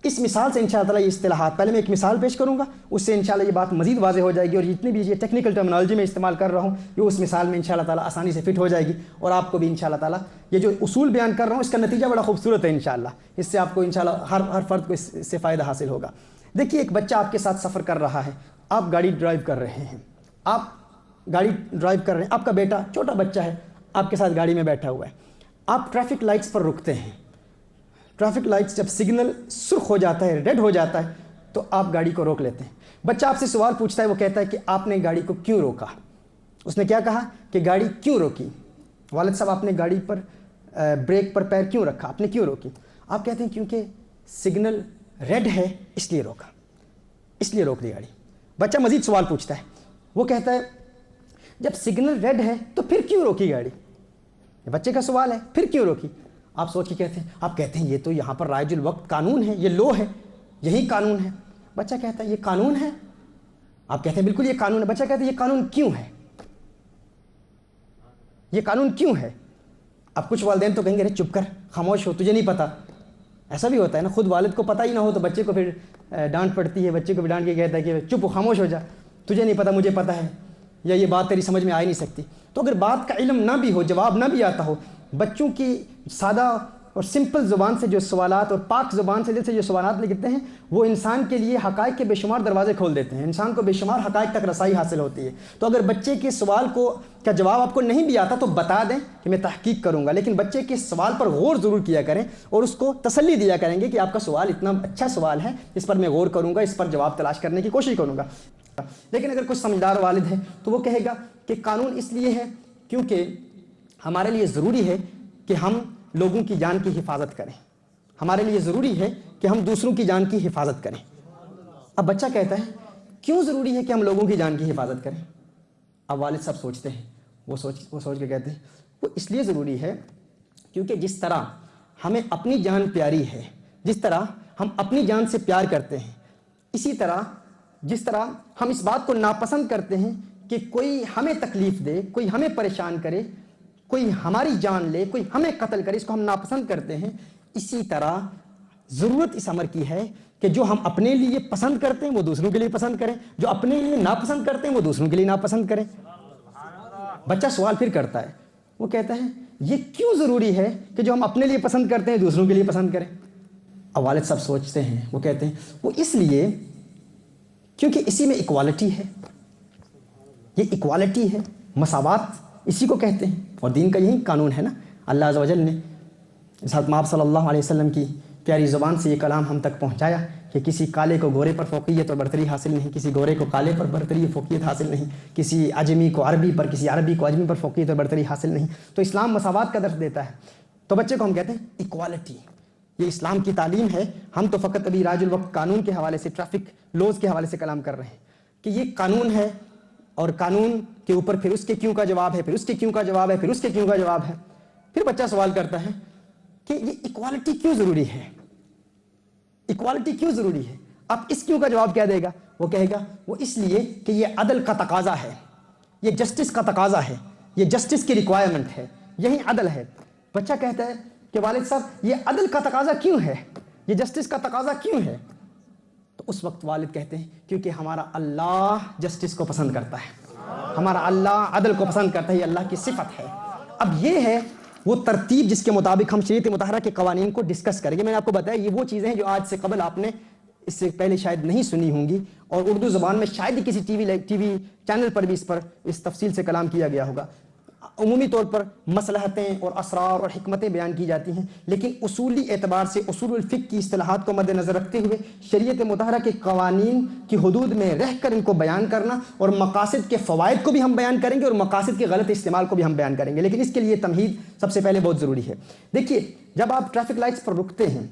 اس مثال سے انشاءاللہ تعالیٰ یہ اصطلاحات، پہلے میں ایک مثال پیش کروں گا، اس سے انشاءاللہ یہ بات مزید واضح ہو جائے گی، اور جتنی بھی یہ ٹیکنیکل ٹرمنالوجی میں استعمال کر رہا ہوں یہ اس مثال میں انشاءاللہ تعالیٰ آسانی سے فٹ ہو جائے گی، اور آپ کو بھی انشاءاللہ تعالیٰ یہ جو اصول بیان کر رہا ہوں اس کا نتیجہ بڑا خوبصورت ہے انشاءاللہ، اس سے آپ کو انشاءاللہ ہر فرد کو اس سے فائدہ حاصل ہوگا۔ دیکھیے، ایک بچہ آپ کے ساتھ سفر کر رہا ہے، آپ گاڑی ڈرائیو کر رہے ہیں، آپ کا بیٹا چھوٹا بچہ ہے، آپ کے ساتھ گاڑی میں بیٹھا ہوا ہے، آپ ٹریفک لائٹس پر رکتے ہیں، ٹریفک لائٹس جب سگنل سرخ ہو جاتا ہے، ریڈ ہو جاتا ہے، تو آپ گاڑی کو روک لیتے ہیں۔ بچہ آپ سے سوال پوچھتا ہے، وہ کہتا ہے کہ آپ نے گاڑی کو کیوں روکا؟ اس نے کیا کہا کہ گاڑی کیوں روکی؟ والد صاحب، آپ نے گاڑی پر بریک پر پیر کیوں رکھا؟ آپ نے کیوں روکی؟ آپ کہتے ہیں کیونکہ سگنل ریڈ ہے اس لیے روکا، اس لیے روک دی گاڑی۔ بچہ مزید سوال پوچھتا ہے، وہ کہتا ہے جب سگنل ریڈ ہے تو پھر کیوں روکی گاڑی؟ بچے کا سوال ہے، پھر کیوں روکی؟ آپ سوچ کے کہتے ہیں یہ تو یہاں پر رائج الوقت قانون ہے، یہ لو ہے، یہی قانون ہے۔ بچہ کہتا ہے یہ قانون ہے؟ آپ کہتے ہیں بالکل یہ قانون ہے۔ بچہ کہتا ہے یہ قانون کیوں ہے؟ یہ قانون کیوں ہے؟ اب کچھ والدین تو کہیں گے ارے چپ کر، خاموش ہو، تجھے نہیں پتا۔ ایسا بھی ہوتا ہے نا، خود والد کو پتہ ہی نہ ہو تو بچے کو پھر ڈانٹ پڑتی ہے، بچے کو بھی ڈانٹ کے کہتا ہے کہ چپ ہو، خاموش ہو جا، تجھے نہیں پتا مجھے پتا ہے، یا یہ بات تیری سمجھ میں آ ہی نہیں سکتی۔ تو اگر بات کا علم نہ بھی ہو، جواب نہ بھی آتا ہو، بچوں کی سادہ اور سمپل زبان سے جو سوالات اور پاک زبان سے جو سوالات لکھتے ہیں وہ انسان کے لیے حقائق کے بے شمار دروازے کھول دیتے ہیں، انسان کو بے شمار حقائق تک رسائی حاصل ہوتی ہے۔ تو اگر بچے کے سوال کا جواب آپ کو نہیں بھی آتا تو بتا دیں کہ میں تحقیق کروں گا، لیکن بچے کے سوال پر غور ضرور کیا کریں اور اس کو تسلی دیا کریں گے کہ آپ کا سوال اتنا اچھا سوال ہے، اس پر میں غور کروں گا، اس پر جواب تلاش کرنے کی کوشش کروں گا۔ لیکن اگر کچھ سمجھدار والد ہے تو وہ کہے گا کہ قانون اس لیے ہے کیونکہ ہمارے لیے ضروری ہے کہ ہم لوگوں کی جان کی حفاظت کریں، ہمارے لیے ضروری ہے کہ ہم دوسروں کی جان کی حفاظت کریں۔ اب بچہ کہتا ہے کیوں ضروری ہے کہ ہم لوگوں کی جان کی حفاظت کریں؟ اب والد صاحب سوچتے ہیں، وہ سوچ کے کہتے ہیں وہ اس لیے ضروری ہے کیونکہ جس طرح ہمیں اپنی جان پیاری ہے، جس طرح ہم اپنی جان سے پیار کرتے ہیں، اسی طرح جس طرح ہم اس بات کو ناپسند کرتے ہیں کہ کوئی ہمیں تکلیف دے، کوئی ہمیں پریشان کرے، کوئی ہماری جان لے، کوئی ہمیں قتل کرے، اس کو ہم ناپسند کرتے ہیں، اسی طرح ضرورت اس امر کی ہے کہ جو ہم اپنے لیے پسند کرتے ہیں وہ دوسروں کے لیے پسند کریں، جو اپنے لیے ناپسند کرتے ہیں وہ دوسروں کے لیے ناپسند کریں۔ بچہ سوال پھر کرتا ہے، وہ کہتا ہے یہ کیوں ضروری ہے کہ جو ہم اپنے لیے پسند کرتے ہیں دوسروں کے لیے پسند کریں؟ اب والد صاحب سوچتے ہیں، وہ کہتے ہیں وہ اس لیے کیونکہ اسی میں ایکوالٹی ہے، یہ ایکوالٹی ہے، مساوات اسی کو کہتے ہیں، اور دین کا یہی قانون ہے نا۔ اللہ عز و جل نے حضرت محمد صلی اللہ علیہ وسلم کی پیاری زبان سے یہ کلام ہم تک پہنچایا کہ کسی کالے کو گورے پر فوقیت اور برتری حاصل نہیں، کسی گورے کو کالے پر برتری فوقیت حاصل نہیں، کسی عجمی کو عربی پر، کسی عربی کو عجمی پر فوقیت اور برتری حاصل نہیں۔ تو اسلام مساوات کا درس دیتا ہے، تو بچے کو ہم کہتے ہیں ایکوالٹی، یہ اسلام کی تعلیم ہے۔ ہم تو فقط ابھی راج الوقت قانون کے حوالے سے، ٹریفک لوز کے حوالے سے کلام کر رہے ہیں کہ یہ قانون ہے، اور قانون کے اوپر پھر اس کے کیوں کا جواب ہے، پھر اس کے کیوں کا جواب ہے، پھر اس کے کیوں کا جواب ہے۔ پھر بچہ سوال کرتا ہے کہ یہ ایکوالٹی کیوں ضروری ہے، ایکوالٹی کیوں ضروری ہے؟ اب اس کیوں کا جواب کیا دے گا؟ وہ کہے گا وہ اس لیے کہ یہ عدل کا تقاضا ہے، یہ جسٹس کا تقاضا ہے، یہ جسٹس کی ریکوائرمنٹ ہے، یہی عدل ہے۔ بچہ کہتا ہے کہ والد صاحب یہ عدل کا تقاضا کیوں ہے، یہ جسٹس کا تقاضا کیوں ہے؟ تو اس وقت والد کہتے ہیں کیونکہ ہمارا اللہ جسٹس کو پسند کرتا ہے، ہمارا اللہ عدل کو پسند کرتا ہے، یہ اللہ کی صفت ہے۔ اب یہ ہے وہ ترتیب جس کے مطابق ہم شریعت مطہرہ کے قوانین کو ڈسکس کریں گے۔ میں نے آپ کو بتایا یہ وہ چیزیں ہیں جو آج سے قبل آپ نے اس سے پہلے شاید نہیں سنی ہوں گی، اور اردو زبان میں شاید ہی کسی ٹی وی چینل پر بھی اس تفصیل سے کلام کیا گیا ہوگا۔ عمومی طور پر مصلحتیں اور اسرار اور حکمتیں بیان کی جاتی ہیں، لیکن اصولی اعتبار سے اصول الفقہ کی اصطلاحات کو مد نظر رکھتے ہوئے شریعت مطہرہ کے قوانین کی حدود میں رہ کر ان کو بیان کرنا، اور مقاصد کے فوائد کو بھی ہم بیان کریں گے اور مقاصد کے غلط استعمال کو بھی ہم بیان کریں گے، لیکن اس کے لیے تمہید سب سے پہلے بہت ضروری ہے۔ دیکھیے، جب آپ ٹریفک لائٹس پر رکتے ہیں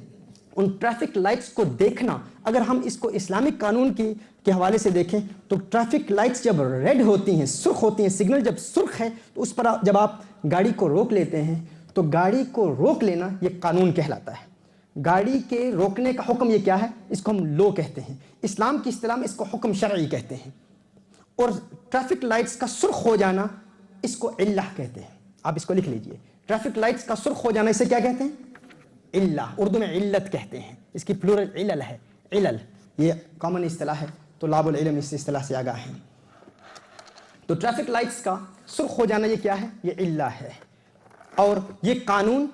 ان ٹریفک لائٹس کو دیکھنا، اگر ہم اس کو اسلامک قانون کے حوالے سے دیکھیں تو ٹریفک لائٹس جب ریڈ ہوتی ہیں، سرخ ہوتی ہیں، سگنل جب سرخ ہے تو اس پر جب آپ گاڑی کو روک لیتے ہیں تو گاڑی کو روک لینا یہ قانون کہلاتا ہے۔ گاڑی کے روکنے کا حکم یہ کیا ہے؟ اس کو ہم لو کہتے ہیں، اسلام کی اصطلاح میں اس کو حکم شرعی کہتے ہیں۔ اور ٹریفک لائٹس کا سرخ ہو جانا اس کو علہ کہتے ہیں۔ آپ اس کو لکھ لیجئے، ٹریفک لائٹس کا سرخ ہو جانا اسے کیا کہتے ہیں؟ علہ، اردو میں علت کہتے ہیں، اس کی پلورل علل ہے، علل یہ کامن اصطلاح ہے، تو طلاب العلم اس اصطلاح سے آگاہ ہیں۔ تو ٹریفک لائٹس کا سرخ ہو جانا یہ کیا ہے؟ یہ علہ ہے۔ اور یہ قانون،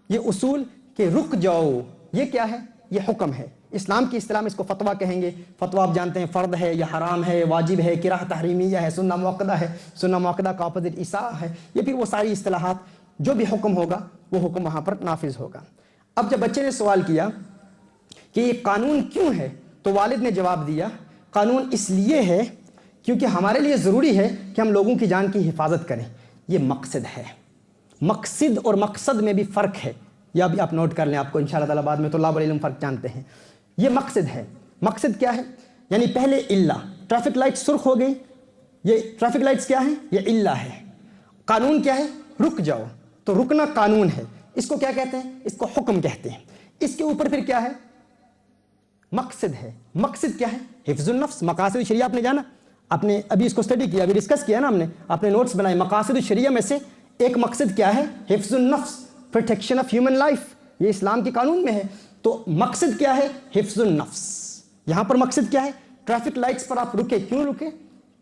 یہ اصول کہ رک جاؤ، یہ کیا ہے؟ یہ حکم ہے۔ اسلام کی اصطلاح میں اس کو فتویٰ کہیں گے۔ فتویٰ آپ جانتے ہیں فرض ہے یا حرام ہے، واجب ہے، کرہ تحریمیہ ہے، سنہ موقدہ ہے، سنہ موقدہ کا اپوزٹ اساءہ ہے، یہ پھر وہ ساری اصطلاحات، جو بھی حکم ہوگا وہ حکم وہاں پر نافذ ہوگا۔ اب جب بچے نے سوال کیا کہ یہ قانون کیوں ہے تو والد نے جواب دیا قانون اس لیے ہے کیونکہ ہمارے لیے ضروری ہے کہ ہم لوگوں کی جان کی حفاظت کریں، یہ مقصد ہے۔ مقصد اور مقصد میں بھی فرق ہے، یا بھی آپ نوٹ کر لیں، آپ کو انشاءاللہ تعالیٰ بعد میں طلاب العلم فرق جانتے ہیں۔ یہ مقصد ہے۔ مقصد کیا ہے؟ یعنی پہلے علہ، ٹریفک لائٹ سرخ ہو گئی، یہ ٹریفک لائٹس کیا ہیں؟ یہ علہ ہے۔ قانون کیا ہے؟ رک جاؤ، تو رکنا قانون ہے، اس کو کیا کہتے ہیں؟ اس کو حکم کہتے ہیں۔ اس کے اوپر پھر کیا ہے؟ مقصد ہے۔ مقصد کیا ہے؟ حفظ النفس۔ مقاصد شریعہ آپ نے جانا، آپ نے ابھی اس کو اسٹڈی کیا، ابھی ڈسکس کیا نا ہم نے، آپ نے نوٹس بنائے۔ مقاصد شریعہ میں سے ایک مقصد کیا ہے؟ حفظ النفس، پروٹیکشن آف ہیومن لائف، یہ اسلام کے قانون میں ہے۔ تو مقصد کیا ہے؟ حفظ النفس۔ یہاں پر مقصد کیا ہے؟ ٹریفک لائٹس پر آپ رکے، کیوں رکے؟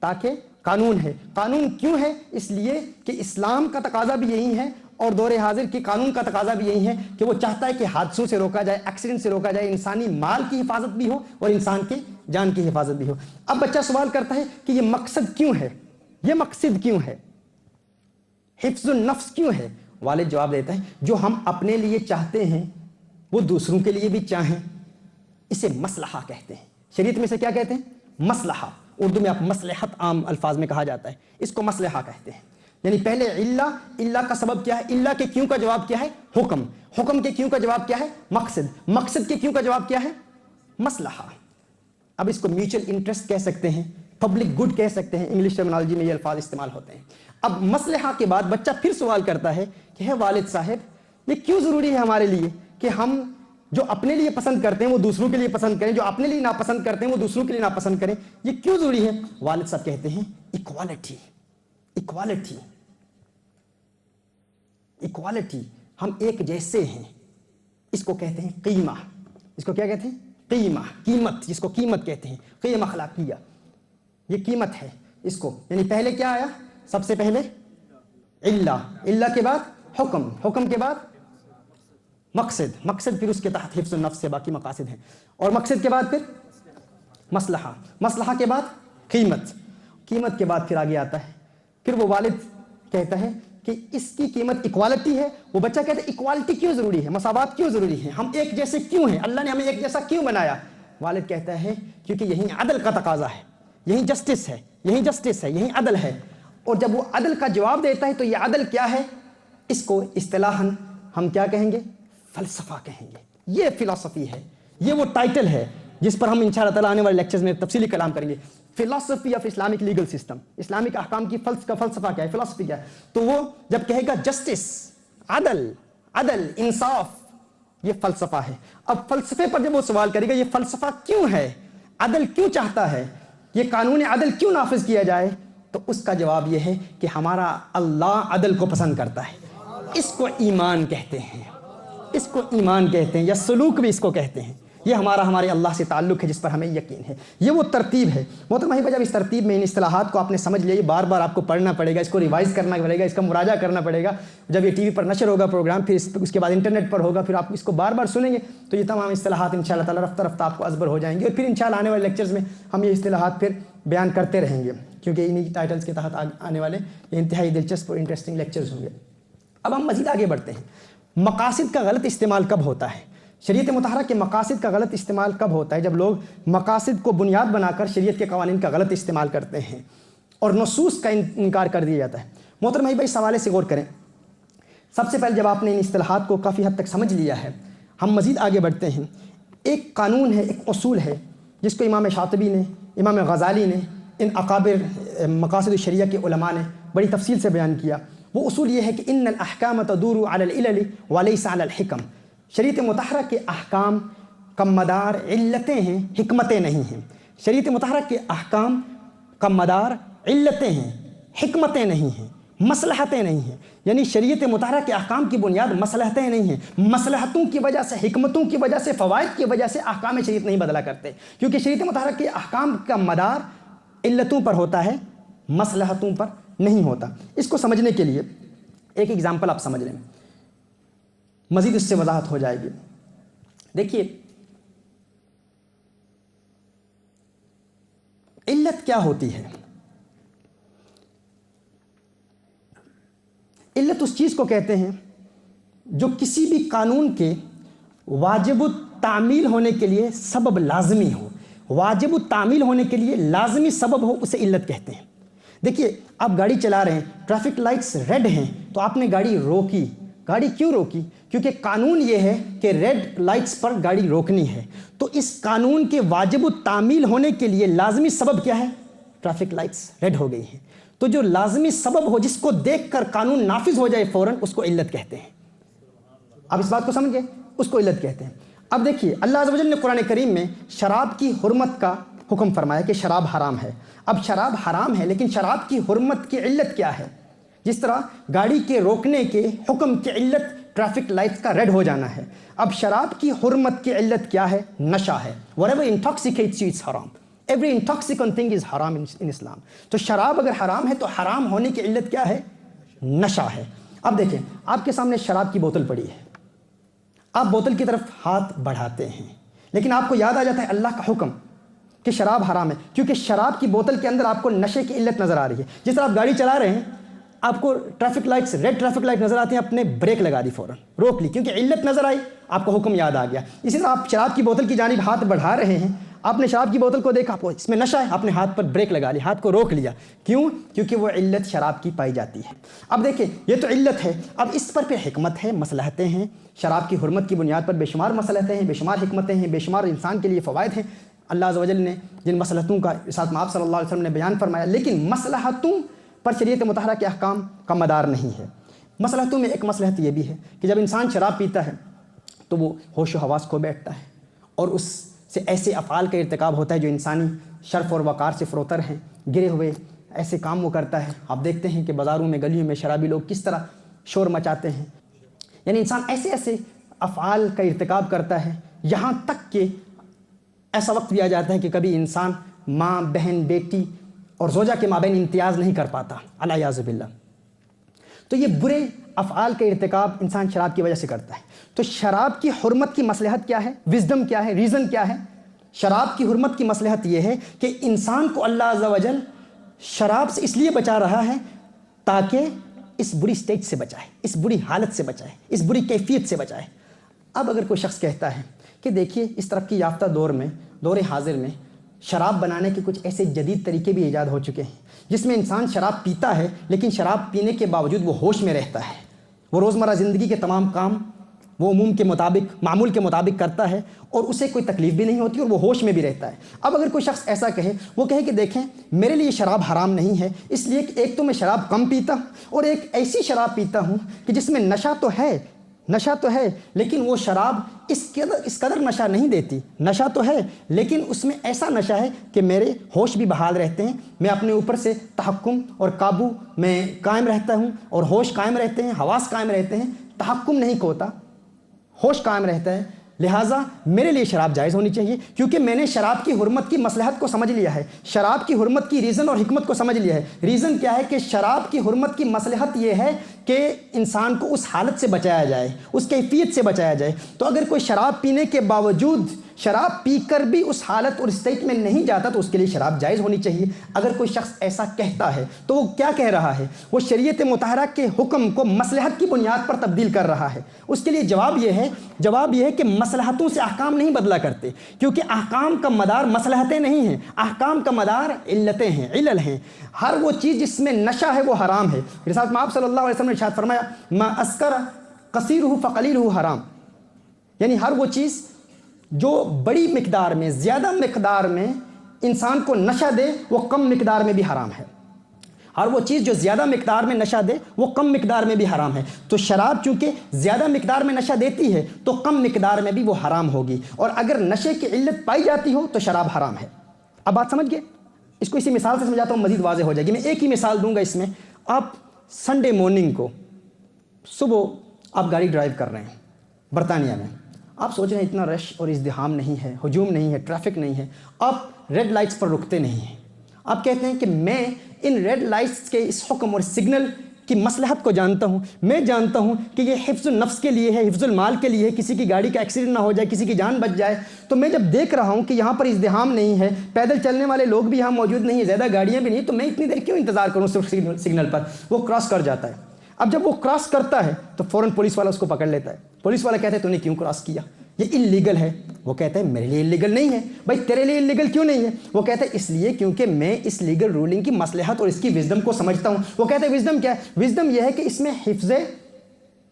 تاکہ قانون ہے۔ قانون کیوں ہے؟ اس لیے کہ اسلام کا تقاضا بھی یہی ہے اور دور حاضر کی قانون کا تقاضا بھی یہی ہے کہ وہ چاہتا ہے کہ حادثوں سے روکا جائے، ایکسیڈنٹ سے روکا جائے، انسانی مال کی حفاظت بھی ہو اور انسان کے جان کی حفاظت بھی ہو۔ اب بچہ سوال کرتا ہے کہ یہ مقصد کیوں ہے؟ یہ مقصد کیوں ہے؟ حفظ النفس کیوں ہے؟ والد جواب دیتا ہے جو ہم اپنے لیے چاہتے ہیں وہ دوسروں کے لیے بھی چاہیں، اسے مصلحہ کہتے ہیں۔ شریعت میں اسے کیا کہتے ہیں؟ مصلحہ۔ اردو میں آپ مصلحت عام الفاظ میں کہا جاتا ہے، اس کو مصلحہ کہتے ہیں۔ یعنی پہلے علہ کا سبب کیا ہے؟ علہ کے کیوں کا جواب کیا ہے؟ حکم۔ حکم کے کیوں کا جواب کیا ہے؟ مقصد۔ مقصد کے کیوں کا جواب کیا ہے؟ مصلحہ۔ اب اس کو میوچل انٹرسٹ کہہ سکتے ہیں، پبلک گڈ کہہ سکتے ہیں، انگلش ٹرمنالوجی میں یہ الفاظ استعمال ہوتے ہیں۔ اب مصلحہ کے بعد بچہ پھر سوال کرتا ہے کہ ہے والد صاحب یہ کیوں ضروری ہے ہمارے لیے کہ ہم جو اپنے لیے پسند کرتے ہیں وہ دوسروں کے لیے پسند کریں، جو اپنے لیے ناپسند کرتے ہیں وہ دوسروں کے لیے ناپسند کریں، یہ کیوں ضروری ہے؟ والد صاحب کہتے ہیں ایکوالٹی۔ ایکوالٹی، ایکوالٹی، ہم ایک جیسے ہیں، اس کو کہتے ہیں قیمہ۔ اس کو کیا کہتے ہیں؟ قیمہ، قیمت، جس کو قیمت کہتے ہیں، قیم اخلاقیہ، یہ قیمت ہے اس کو۔ یعنی پہلے کیا آیا؟ سب سے پہلے علہ، علہ کے بعد حکم، حکم کے بعد مقصد، مقصد پھر اس کے تحت حفظ النفس سے باقی مقاصد ہیں، اور مقصد کے بعد پھر مصلحہ، مصلحہ کے بعد قیمت، قیمت کے بعد پھر آگے آتا ہے۔ پھر وہ والد کہتا ہے کہ اس کی قیمت ایکوالٹی ہے۔ وہ بچہ کہتا ہے ایکوالٹی کیوں ضروری ہے؟ مساوات کیوں ضروری ہے؟ ہم ایک جیسے کیوں ہیں؟ اللہ نے ہمیں ایک جیسا کیوں بنایا؟ والد کہتا ہے کیونکہ یہی عدل کا تقاضا ہے، یہی جسٹس ہے، یہی جسٹس ہے، یہی عدل ہے۔ اور جب وہ عدل کا جواب دیتا ہے تو یہ عدل کیا ہے؟ اس کو اصطلاحاً ہم کیا کہیں گے؟ فلسفہ کہیں گے۔ یہ فلسفی ہے، یہ وہ ٹائٹل ہے جس پر ہم انشاءاللہ تعالیٰ آنے والے لیکچرز میں تفصیلی کلام کریں گے۔ فلسفی of Islamic legal system, Islamic احکام کی کا فلسفہ کیا ہے، فلسفی کیا ہے؟ تو وہ جب کہے گا جسٹس، عدل، عدل، انصاف، یہ فلسفہ ہے۔ اب فلسفے پر جب وہ سوال کرے گا یہ فلسفہ کیوں ہے، عدل کیوں چاہتا ہے، یہ قانون عدل کیوں نافذ کیا جائے، تو اس کا جواب یہ ہے کہ ہمارا اللہ عدل کو پسند کرتا ہے، اس کو ایمان کہتے ہیں، اس کو ایمان کہتے ہیں، یا سلوک بھی اس کو کہتے ہیں۔ یہ ہمارے اللہ سے تعلق ہے جس پر ہمیں یقین ہے، یہ وہ ترتیب ہے۔ محترم بھائی، جب اس ترتیب میں ان اصطلاحات کو آپ نے سمجھ لیا، یہ بار بار آپ کو پڑھنا پڑے گا، اس کو ریوائز کرنا پڑے گا، اس کا مراجعہ کرنا پڑے گا۔ جب یہ ٹی وی پر نشر ہوگا پروگرام، پھر اس کے بعد انٹرنیٹ پر ہوگا، پھر آپ اس کو بار بار سنیں گے تو یہ تمام اصطلاحات انشاءاللہ تعالیٰ رفتہ رفتہ آپ کو ازبر ہو جائیں گے، اور پھر انشاءاللہ آنے والے لیکچرز میں ہم یہ اصطلاحات پھر بیان کرتے رہیں گے، کیونکہ انہی ٹائٹلز کے تحت آنے والے یہ انتہائی دلچسپ اور انٹرسٹنگ لیکچرز ہوں گے۔ اب ہم مزید آگے بڑھتے ہیں۔ مقاصد کا غلط استعمال کب ہوتا ہے؟ شریعت مطہرہ کے مقاصد کا غلط استعمال کب ہوتا ہے؟ جب لوگ مقاصد کو بنیاد بنا کر شریعت کے قوانین کا غلط استعمال کرتے ہیں اور نصوص کا انکار کر دیا جاتا ہے۔ محترم بھائی، اس حوالے سے غور کریں۔ سب سے پہلے جب آپ نے ان اصطلاحات کو کافی حد تک سمجھ لیا ہے، ہم مزید آگے بڑھتے ہیں. ایک قانون ہے، ایک اصول ہے جس کو امام شاطبی نے، امام غزالی نے، ان اکابر مقاصد الشریعہ کے علماء نے بڑی تفصیل سے بیان کیا. وہ اصول یہ ہے کہ ان الاحکام تدور علی العلل وليس علی الحکم. شریعت مطہرہ کے احکام کا مدار علتیں ہیں، حکمتیں نہیں ہیں. شریعت مطہرہ کے احکام کا مدار علتیں ہیں، حکمتیں نہیں ہیں، مصلحتیں نہیں ہیں. یعنی شریعت مطہرہ کے احکام کی بنیاد مصلحتیں نہیں ہیں. مصلحتوں کی وجہ سے، حکمتوں کی وجہ سے، فوائد کی وجہ سے احکام شریعت نہیں بدلا کرتے، کیونکہ شریعت مطہرہ کے احکام کا مدار علتوں پر ہوتا ہے، مصلحتوں پر نہیں ہوتا. اس کو سمجھنے کے لیے ایک ایگزامپل آپ سمجھ لیں، مزید اس سے وضاحت ہو جائے گی. دیکھیے علت کیا ہوتی ہے؟ علت اس چیز کو کہتے ہیں جو کسی بھی قانون کے واجب التعمیل ہونے کے لیے سبب لازمی ہو. واجب التعمیل ہونے کے لیے لازمی سبب ہو، اسے علت کہتے ہیں. دیکھیے آپ گاڑی چلا رہے ہیں، ٹریفک لائٹس ریڈ ہیں تو آپ نے گاڑی روکی. گاڑی کیوں روکی؟ کیونکہ قانون یہ ہے کہ ریڈ لائٹس پر گاڑی روکنی ہے. تو اس قانون کے واجب التعمیل ہونے کے لیے لازمی سبب کیا ہے؟ ٹریفک لائٹس ریڈ ہو گئی ہیں. تو جو لازمی سبب ہو، جس کو دیکھ کر قانون نافذ ہو جائے فوراً، اس کو علت کہتے ہیں. آپ اس بات کو سمجھ گئے؟ اس کو علت کہتے ہیں. اب دیکھیے اللہ عز و جل نے قرآن کریم میں شراب کی حرمت کا حکم فرمایا کہ شراب حرام ہے. اب شراب حرام ہے، لیکن شراب کی حرمت کی علت کیا ہے؟ جس طرح گاڑی کے روکنے کے حکم کی علت ٹریفک لائٹ کا ریڈ ہو جانا ہے. اب شراب کی حرمت کی علت کیا ہے؟ نشہ ہے. whatever intoxicates you it's haram. every intoxicant thing is haram in Islam. تو شراب اگر حرام ہے تو حرام ہونے کی علت کیا ہے؟ نشہ ہے. اب دیکھیں آپ کے سامنے شراب کی بوتل پڑی ہے، آپ بوتل کی طرف ہاتھ بڑھاتے ہیں، لیکن آپ کو یاد آ جاتا ہے اللہ کا حکم کہ شراب حرام ہے، کیونکہ شراب کی بوتل کے اندر آپ کو نشے کی علت نظر آ رہی ہے. جس طرح آپ گاڑی چلا رہے ہیں، آپ کو traffic lights red traffic light نظر آتی ہیں، آپ نے بریک لگا دی، فوراً روک لی کیونکہ علت نظر آئی، آپ کو حکم یاد آ گیا. اسی طرح آپ شراب کی بوتل کی جانب ہاتھ بڑھا رہے ہیں، آپ نے شراب کی بوتل کو دیکھا، آپ کو اس میں نشہ ہے، آپ نے ہاتھ پر بریک لگا لی، ہاتھ کو روک لیا. کیوں؟ کیونکہ وہ علت شراب کی پائی جاتی ہے. اب دیکھیں یہ تو علت ہے، اب اس پر پھر حکمت ہے، مصلحتیں ہیں. شراب کی حرمت کی بنیاد پر بے شمار مصلحتیں ہیں، بے شمار حکمتیں ہیں، بے شمار انسان کے لیے فوائد ہیں. اللہ عز و جل نے جن مصلحتوں کا ساتھ میں آپ صلی اللہ علیہ وسلم نے بیان فرمایا، لیکن مصلحتوں پر شریعت مطہرہ کے احکام کا مدار نہیں ہے. مصلحتوں میں ایک مصلحت یہ بھی ہے کہ جب انسان شراب پیتا ہے تو وہ ہوش و حواس کھو بیٹھتا ہے اور اس سے ایسے افعال کا ارتکاب ہوتا ہے جو انسانی شرف اور وقار سے فروتر ہیں، گرے ہوئے ایسے کام وہ کرتا ہے. آپ دیکھتے ہیں کہ بازاروں میں، گلیوں میں شرابی لوگ کس طرح شور مچاتے ہیں. یعنی انسان ایسے ایسے افعال کا ارتکاب کرتا ہے، یہاں تک کہ ایسا وقت بھی آ جاتا ہے کہ کبھی انسان ماں، بہن، بیٹی اور زوجہ کے مابین امتیاز نہیں کر پاتا، علیاذ باللہ. تو یہ برے افعال کا ارتکاب انسان شراب کی وجہ سے کرتا ہے. تو شراب کی حرمت کی مصلحت کیا ہے؟ وزڈم کیا ہے؟ ریزن کیا ہے؟ شراب کی حرمت کی مصلحت یہ ہے کہ انسان کو اللہ عز و جل شراب سے اس لیے بچا رہا ہے تاکہ اس بری سٹیج سے بچائے، اس بری حالت سے بچائے، اس بری کیفیت سے بچائے. اب اگر کوئی شخص کہتا ہے کہ دیکھیے اس ترقی یافتہ دور میں، دور حاضر میں، شراب بنانے کے کچھ ایسے جدید طریقے بھی ایجاد ہو چکے ہیں جس میں انسان شراب پیتا ہے لیکن شراب پینے کے باوجود وہ ہوش میں رہتا ہے، وہ روزمرہ زندگی کے تمام کام وہ معمول کے مطابق کرتا ہے اور اسے کوئی تکلیف بھی نہیں ہوتی اور وہ ہوش میں بھی رہتا ہے. اب اگر کوئی شخص ایسا کہے، وہ کہے کہ دیکھیں میرے لیے شراب حرام نہیں ہے، اس لیے کہ ایک تو میں شراب کم پیتا ہوں اور ایک ایسی شراب پیتا ہوں کہ جس میں نشہ تو ہے لیکن وہ شراب اس قدر نشہ نہیں دیتی. نشہ تو ہے لیکن اس میں ایسا نشہ ہے کہ میرے ہوش بھی بحال رہتے ہیں، میں اپنے اوپر سے تحکم اور قابو میں قائم رہتا ہوں اور ہوش قائم رہتے ہیں، حواس قائم رہتے ہیں، تحکم نہیں کھوتا، ہوش قائم رہتا ہے. لہٰذا میرے لیے شراب جائز ہونی چاہیے کیونکہ میں نے شراب کی حرمت کی مصلحت کو سمجھ لیا ہے، شراب کی حرمت کی ریزن اور حکمت کو سمجھ لیا ہے. ریزن کیا ہے کہ شراب کی حرمت کی مصلحت یہ ہے کہ انسان کو اس حالت سے بچایا جائے، اس کیفیت سے بچایا جائے. تو اگر کوئی شراب پینے کے باوجود شراب پی کر بھی اس حالت اور اسٹیٹ میں نہیں جاتا تو اس کے لیے شراب جائز ہونی چاہیے. اگر کوئی شخص ایسا کہتا ہے تو وہ کیا کہہ رہا ہے؟ وہ شریعت مطہرہ کے حکم کو مصلحت کی بنیاد پر تبدیل کر رہا ہے. اس کے لیے جواب یہ ہے کہ مصلحتوں سے احکام نہیں بدلا کرتے، کیونکہ احکام کا مدار مصلحتیں نہیں ہیں، احکام کا مدار علتیں ہیں، علل ہیں. ہر وہ چیز جس میں نشہ ہے وہ حرام ہے. رسالت میں آپ صلی اللہ علیہ وسلم نے ارشاد فرمایا ما اسکر کثیرہ فقلیلہ حرام. یعنی ہر وہ چیز جو بڑی مقدار میں، زیادہ مقدار میں انسان کو نشہ دے وہ کم مقدار میں بھی حرام ہے. ہر وہ چیز جو زیادہ مقدار میں نشہ دے وہ کم مقدار میں بھی حرام ہے. تو شراب چونکہ زیادہ مقدار میں نشہ دیتی ہے تو کم مقدار میں بھی وہ حرام ہوگی، اور اگر نشے کی علت پائی جاتی ہو تو شراب حرام ہے. اب بات سمجھ گئے؟ اس کو اسی مثال سے سمجھاتا ہوں، مزید واضح ہو جائے گی. میں ایک ہی مثال دوں گا اس میں. آپ سنڈے مارننگ کو صبح آپ گاڑی ڈرائیو کر رہے ہیں برطانیہ میں، آپ سوچ رہے ہیں اتنا رش اور ازدحام نہیں ہے، ہجوم نہیں ہے، ٹریفک نہیں ہے، آپ ریڈ لائٹس پر رکتے نہیں ہیں. آپ کہتے ہیں کہ میں ان ریڈ لائٹس کے اس حکم اور سگنل کی مصلحت کو جانتا ہوں، میں جانتا ہوں کہ یہ حفظ النفس کے لیے ہے، حفظ المال کے لیے ہے، کسی کی گاڑی کا ایکسیڈنٹ نہ ہو جائے، کسی کی جان بچ جائے. تو میں جب دیکھ رہا ہوں کہ یہاں پر ازدحام نہیں ہے، پیدل چلنے والے لوگ بھی یہاں موجود نہیں ہیں، زیادہ گاڑیاں بھی نہیں، تو میں اتنی دیر کیوں انتظار کروں صرف سگنل پر؟ وہ کراس کر جاتا ہے. اب جب وہ کراس کرتا ہے تو فوراً پولیس والا اس کو پکڑ لیتا ہے. پولیس والا کہتا ہے تو نے کیوں کراس کیا؟ یہ انلیگل ہے. وہ کہتا ہے میرے لیے انلیگل نہیں ہے. بھائی تیرے لیے انلیگل کیوں نہیں ہے؟ وہ کہتا ہے اس لیے کیونکہ میں اس لیگل رولنگ کی مصلحت اور اس کی وزڈم کو سمجھتا ہوں. وہ کہتا ہے وزڈم کیا ہے؟ وزڈم یہ ہے کہ اس میں حفظ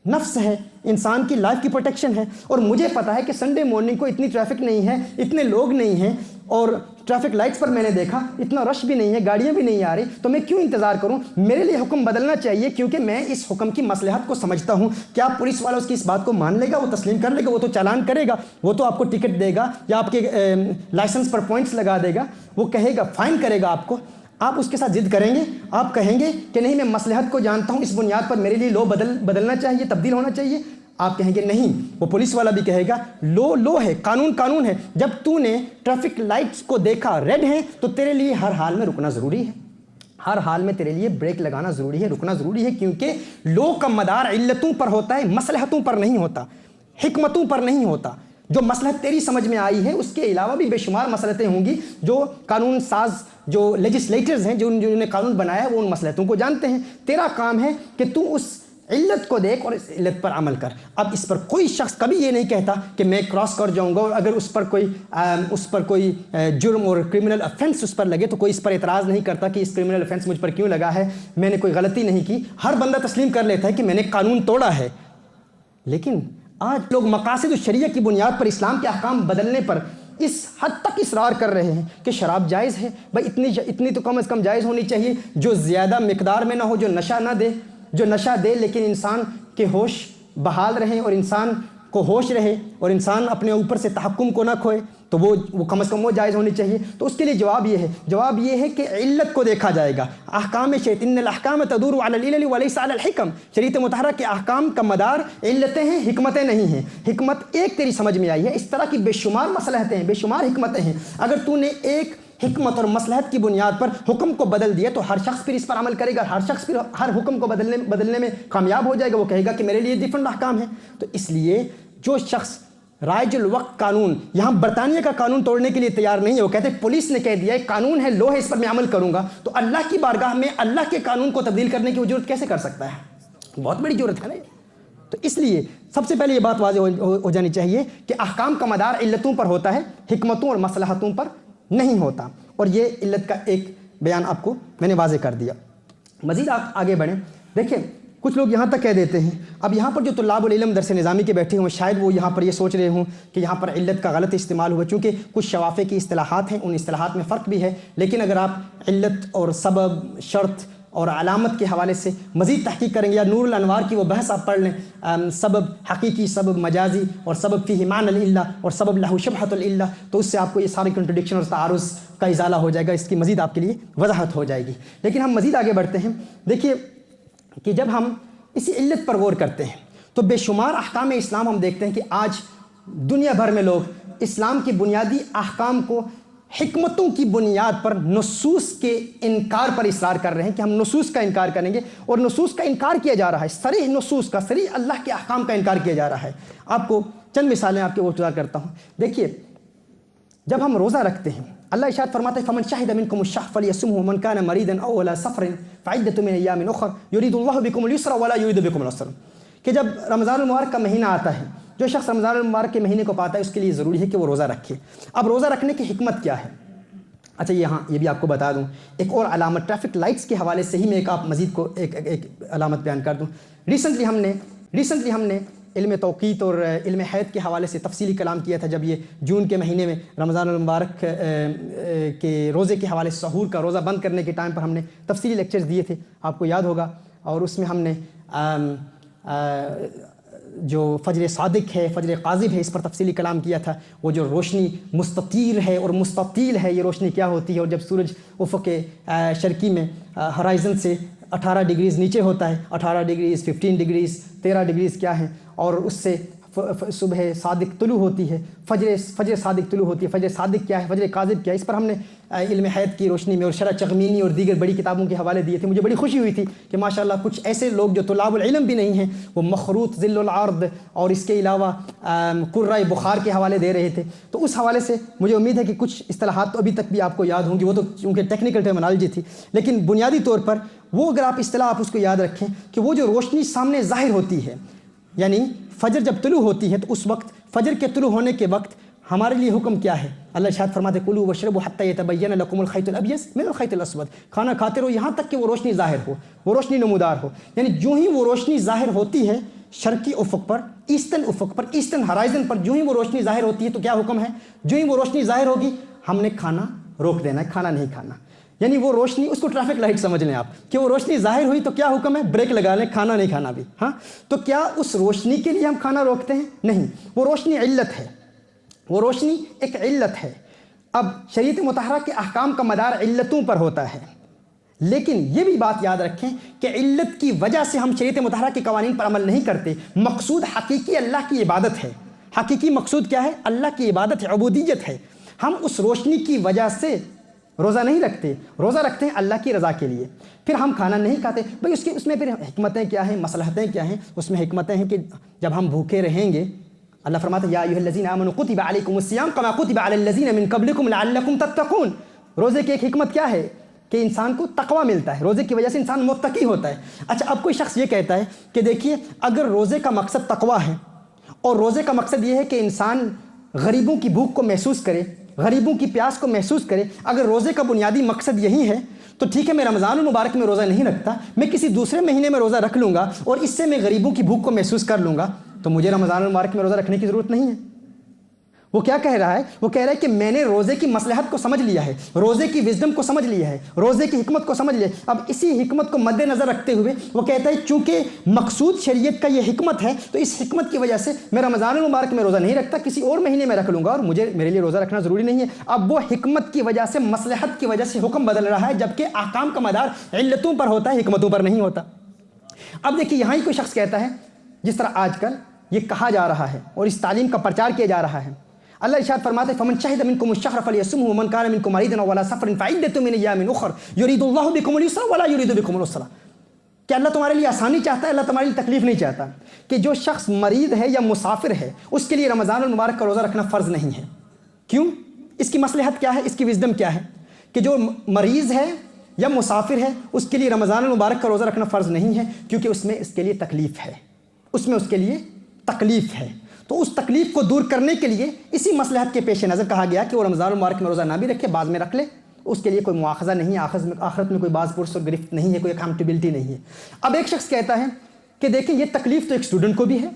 نفس ہے، انسان کی لائف کی پروٹیکشن ہے، اور مجھے پتا ہے کہ سنڈے مارننگ کو اتنی ٹریفک نہیں ہے، اتنے لوگ نہیں ہیں، اور ٹریفک لائٹس پر میں نے دیکھا اتنا رش بھی نہیں ہے، گاڑیاں بھی نہیں آ رہی، تو میں کیوں انتظار کروں؟ میرے لیے حکم بدلنا چاہیے کیونکہ میں اس حکم کی مصلحت کو سمجھتا ہوں. کیا پولیس والا اس کی اس بات کو مان لے گا؟ وہ تسلیم کر لے گا؟ وہ تو چالان کرے گا، وہ تو آپ کو ٹکٹ دے گا یا آپ کے لائسنس پر پوائنٹس لگا دے گا، وہ کہے گا، فائن کرے گا آپ کو. آپ اس کے ساتھ ضد کریں گے؟ آپ کہیں گے کہ نہیں میں مصلحت کو جانتا ہوں، اس بنیاد پر میرے لیے لو بدلنا چاہیے، تبدیل ہونا چاہیے. آپ کہیں گے نہیں. وہ پولیس والا بھی کہے گا لو ہے، قانون ہے. جب تو نے ٹریفک لائٹس کو دیکھا ریڈ ہیں تو تیرے لیے ہر حال میں رکنا ضروری ہے، ہر حال میں تیرے لیے بریک لگانا ضروری ہے، رکنا ضروری ہے، کیونکہ لو کا مدار علتوں پر ہوتا ہے، مصلحتوں پر نہیں ہوتا، حکمتوں پر نہیں ہوتا. جو مصلحت تیری سمجھ میں آئی ہے اس کے علاوہ بھی بے شمار مصلحتیں ہوں گی. جو قانون ساز، جو لیجسلیٹرز ہیں، جنہوں نے قانون بنایا ہے، وہ ان مصلحتوں کو جانتے ہیں. تیرا کام ہے کہ تو اس علت کو دیکھ اور اس علت پر عمل کر. اب اس پر کوئی شخص کبھی یہ نہیں کہتا کہ میں کراس کر جاؤں گا، اور اگر اس پر کوئی جرم اور کرمنل افینس اس پر لگے تو کوئی اس پر اعتراض نہیں کرتا کہ اس کرمنل افینس مجھ پر کیوں لگا ہے، میں نے کوئی غلطی نہیں کی. ہر بندہ تسلیم کر لیتا ہے کہ میں نے قانون توڑا ہے. لیکن آج لوگ مقاصد الشریعہ کی بنیاد پر اسلام کے احکام بدلنے پر اس حد تک اصرار کر رہے ہیں کہ شراب جائز ہے. بھائی اتنی تو کم از کم جائز ہونی چاہیے، جو زیادہ مقدار میں نہ ہو، جو نشہ نہ دے، جو نشہ دے لیکن انسان کے ہوش بحال رہیں اور انسان کو ہوش رہے اور انسان اپنے اوپر سے تحکم کو نہ کھوئے، تو وہ کم از کم وہ جائز ہونی چاہیے. تو اس کے لیے جواب یہ ہے کہ علت کو دیکھا جائے گا. احکام شریعت، ان الاحکام تدور علی العلل وليس علی الحکم. شریعت مطہرہ کے احکام کا مدار علتیں ہیں، حکمتیں نہیں ہیں. حکمت ایک تیری سمجھ میں آئی ہے، اس طرح کی بے شمار مصلحتیں ہیں، بے شمار حکمتیں ہیں. اگر تو نے ایک حکمت اور مصلحت کی بنیاد پر حکم کو بدل دیا تو ہر شخص پھر اس پر عمل کرے گا، ہر شخص پھر ہر حکم کو بدلنے میں کامیاب ہو جائے گا. وہ کہے گا کہ میرے لیے ڈیفرنٹ احکام ہیں. تو اس لیے جو شخص رائج الوقت قانون، یہاں برطانیہ کا قانون توڑنے کے لیے تیار نہیں ہے، وہ کہتے ہیں پولیس نے کہہ دیا ہے قانون ہے، لو ہے، اس پر میں عمل کروں گا، تو اللہ کی بارگاہ میں اللہ کے قانون کو تبدیل کرنے کی وہ ضرورت کیسے کر سکتا ہے؟ بہت بڑی ضرورت ہے نا. تو اس لیے سب سے پہلے یہ بات واضح ہو جانی چاہیے کہ احکام کا مدار علتوں پر ہوتا ہے، حکمتوں اور مصلحتوں پر نہیں ہوتا. اور یہ علت کا ایک بیان آپ کو میں نے واضح کر دیا. مزید آپ آگے بڑھیں. دیکھیں کچھ لوگ یہاں تک کہہ دیتے ہیں، اب یہاں پر جو طلاب العلم درس نظامی کے بیٹھے ہوں شاید وہ یہاں پر یہ سوچ رہے ہوں کہ یہاں پر علت کا غلط استعمال ہوا، چونکہ کچھ شوافے کی اصطلاحات ہیں، ان اصطلاحات میں فرق بھی ہے. لیکن اگر آپ علت اور سبب، شرط اور علامت کے حوالے سے مزید تحقیق کریں گے، یا نور الانوار کی وہ بحث آپ پڑھ لیں، سبب حقیقی، سبب مجازی، اور سبب فیہ معنی العلہ، اور سبب لہ شبہۃ العلہ، تو اس سے آپ کو یہ سارے کنٹرڈکشن اور تعارض کا ازالہ ہو جائے گا، اس کی مزید آپ کے لیے وضاحت ہو جائے گی. لیکن ہم مزید آگے بڑھتے ہیں. دیکھیے کہ جب ہم اسی علت پر غور کرتے ہیں تو بے شمار احکام اسلام ہم دیکھتے ہیں کہ آج دنیا بھر میں لوگ اسلام کی بنیادی احکام کو حکمتوں کی بنیاد پر نصوص کے انکار پر اصرار کر رہے ہیں کہ ہم نصوص کا انکار کریں گے، اور نصوص کا انکار کیا جا رہا ہے، صریح نصوص کا، صریح اللہ کے احکام کا انکار کیا جا رہا ہے. آپ کو چند مثالیں آپ کے وجہ کرتا ہوں. دیکھیے جب ہم روزہ رکھتے ہیں، اللہ ارشاد فرماتا ہے فمن شہد منکم الشہر فلیصمه ومن كان مريضا او على سفر فعدة من ایام اخر يريد الله بكم اليسر ولا يريد بكم العسر. کہ جب رمضان المبارک کا مہینہ آتا ہے، جو شخص رمضان المبارک کے مہینے کو پاتا ہے اس کے لیے ضروری ہے کہ وہ روزہ رکھے. اب روزہ رکھنے کی حکمت کیا ہے؟ اچھا یہ بھی آپ کو بتا دوں ایک اور علامت ٹریفک لائٹس کے حوالے سے ہی میں ایک آپ مزید کو ایک علامت بیان کر دوں. ریسنٹلی ہم نے علم توقیت اور علم حید کے حوالے سے تفصیلی کلام کیا تھا جب یہ جون کے مہینے میں رمضان المبارک کے روزے کے حوالے سے سحور کا روزہ بند کرنے کے ٹائم پر ہم نے تفصیلی لیکچرز دیے تھے، آپ کو یاد ہوگا، اور اس میں ہم نے جو فجر صادق ہے، فجر قاذب ہے، اس پر تفصیلی کلام کیا تھا۔ وہ جو روشنی مستطیر ہے اور مستطیل ہے، یہ روشنی کیا ہوتی ہے، اور جب سورج افق شرقی میں ہرائزن سے 18 ڈگریز نیچے ہوتا ہے، 18 ڈگریز، 15 ڈگریز، 13 ڈگریز کیا ہیں، اور اس سے صبح صادق طلوع ہوتی ہے، فجر صادق طلوع ہوتی ہے۔ فجر صادق کیا ہے، فجر کاذب کیا ہے، اس پر ہم نے علم حید کی روشنی میں اور شرح چغمینی اور دیگر بڑی کتابوں کے حوالے دیے تھے۔ مجھے بڑی خوشی ہوئی تھی کہ ماشاءاللہ کچھ ایسے لوگ جو طلاب العلم بھی نہیں ہیں، وہ مخروط ذل العرض اور اس کے علاوہ قرۂ بخار کے حوالے دے رہے تھے۔ تو اس حوالے سے مجھے امید ہے کہ کچھ اصطلاحات تو ابھی تک بھی آپ کو یاد ہوں گی، وہ تو چونکہ ٹیکنیکل ٹرمینالوجی تھی، لیکن بنیادی طور پر وہ اگر آپ اصطلاح آپ اس کو یاد رکھیں کہ وہ جو روشنی سامنے ظاہر ہوتی ہے، یعنی فجر جب طلوع ہوتی ہے تو اس وقت فجر کے طلوع ہونے کے وقت ہمارے لیے حکم کیا ہے؟ اللہ ارشاد فرماتے ہیں کلوا واشربوا حتی یتبین لکم الخیط الابیض من الخیط الاسود، کھانا کھاتے رہو یہاں تک کہ وہ روشنی ظاہر ہو، وہ روشنی نمودار ہو۔ یعنی جو ہی وہ روشنی ظاہر ہوتی ہے شرقی افق پر، ایسٹرن افق پر، ایسٹرن ہرائزن پر، جو ہی وہ روشنی ظاہر ہوتی ہے تو کیا حکم ہے؟ جو ہی وہ روشنی ظاہر ہوگی ہم نے کھانا روک دینا ہے، کھانا نہیں کھانا۔ یعنی وہ روشنی، اس کو ٹریفک لائٹ سمجھ لیں آپ کہ وہ روشنی ظاہر ہوئی تو کیا حکم ہے؟ بریک لگا لیں، کھانا نہیں کھانا بھی۔ ہاں، تو کیا اس روشنی کے لیے ہم کھانا روکتے ہیں؟ نہیں، وہ روشنی علت ہے، وہ روشنی ایک علت ہے۔ اب شریعت مطہرہ کے احکام کا مدار علتوں پر ہوتا ہے، لیکن یہ بھی بات یاد رکھیں کہ علت کی وجہ سے ہم شریعت مطہرہ کے قوانین پر عمل نہیں کرتے۔ مقصود حقیقی اللہ کی عبادت ہے۔ حقیقی مقصود کیا ہے؟ اللہ کی عبادت ہے، عبودیت ہے۔ ہم اس روشنی کی وجہ سے روزہ نہیں رکھتے، روزہ رکھتے ہیں اللہ کی رضا کے لیے۔ پھر ہم کھانا نہیں کھاتے، بھئی اس میں پھر حکمتیں کیا ہیں، مصلحتیں کیا ہیں؟ اس میں حکمتیں ہیں کہ جب ہم بھوکے رہیں گے، اللہ فرماتا ہے یا ایھا الذین آمنوا کتب علیکم الصیام کما کتب علی الذین من قبلکم لعلکم تتقون۔ روزے کی ایک حکمت کیا ہے کہ انسان کو تقوی ملتا ہے، روزے کی وجہ سے انسان متقی ہوتا ہے۔ اچھا، اب کوئی شخص یہ کہتا ہے کہ دیکھیے اگر روزے کا مقصد تقوی ہے اور روزے کا مقصد یہ ہے کہ انسان غریبوں کی بھوک کو محسوس کرے، غریبوں کی پیاس کو محسوس کرے، اگر روزے کا بنیادی مقصد یہی ہے تو ٹھیک ہے، میں رمضان المبارک میں روزہ نہیں رکھتا، میں کسی دوسرے مہینے میں روزہ رکھ لوں گا اور اس سے میں غریبوں کی بھوک کو محسوس کر لوں گا، تو مجھے رمضان المبارک میں روزہ رکھنے کی ضرورت نہیں ہے۔ وہ کیا کہہ رہا ہے؟ وہ کہہ رہا ہے کہ میں نے روزے کی مصلحت کو سمجھ لیا ہے، روزے کی وزڈم کو سمجھ لیا ہے، روزے کی حکمت کو سمجھ لیا ہے۔ اب اسی حکمت کو مد نظر رکھتے ہوئے وہ کہتا ہے چونکہ مقصود شریعت کا یہ حکمت ہے تو اس حکمت کی وجہ سے میں رمضان المبارک میں روزہ نہیں رکھتا، کسی اور مہینے میں رکھ لوں گا اور میرے لیے روزہ رکھنا ضروری نہیں ہے۔ اب وہ حکمت کی وجہ سے، مصلحت کی وجہ سے حکم بدل رہا ہے، جبکہ احکام کا مدار علتوں پر ہوتا ہے، حکمتوں پر نہیں ہوتا۔ اب دیکھیے یہاں ہی کوئی شخص کہتا ہے، جس طرح آج کل یہ کہا جا رہا ہے اور اس تعلیم کا پرچار کیا جا رہا ہے، اللہ ارشاد فرماتے ہیں فمن شہد منکم الشہر فلیصمہ ومن کان منکم مریضا او علی سفر فعدۃ من ایام اخر یرید اللہ بکم اليسر ولا یرید بکم العسر۔ کہ اللہ تمہارے لیے آسانی چاہتا ہے، اللہ تمہارے لیے تکلیف نہیں چاہتا۔ کہ جو شخص مریض ہے یا مسافر ہے اس کے لیے رمضان المبارک کا روزہ رکھنا فرض نہیں ہے۔ کیوں؟ اس کی مصلحت کیا ہے، اس کی وزڈم کیا ہے کہ جو مریض ہے یا مسافر ہے اس کے لیے رمضان المبارک کا روزہ رکھنا فرض نہیں ہے، کیونکہ اس میں اس کے لیے تکلیف ہے، اس میں اس کے لیے تکلیف ہے۔ تو اس تکلیف کو دور کرنے کے لیے اسی مصلحت کے پیش نظر کہا گیا کہ وہ رمضان المبارک میں روزہ نہ بھی رکھے، بعد میں رکھ لے، اس کے لیے کوئی مواخذہ نہیں ہے، آخرت میں کوئی باز پرس اور گرفت نہیں ہے، کوئی اکاؤنٹیبلٹی نہیں ہے۔ اب ایک شخص کہتا ہے کہ دیکھیں یہ تکلیف تو ایک اسٹوڈنٹ کو بھی ہے،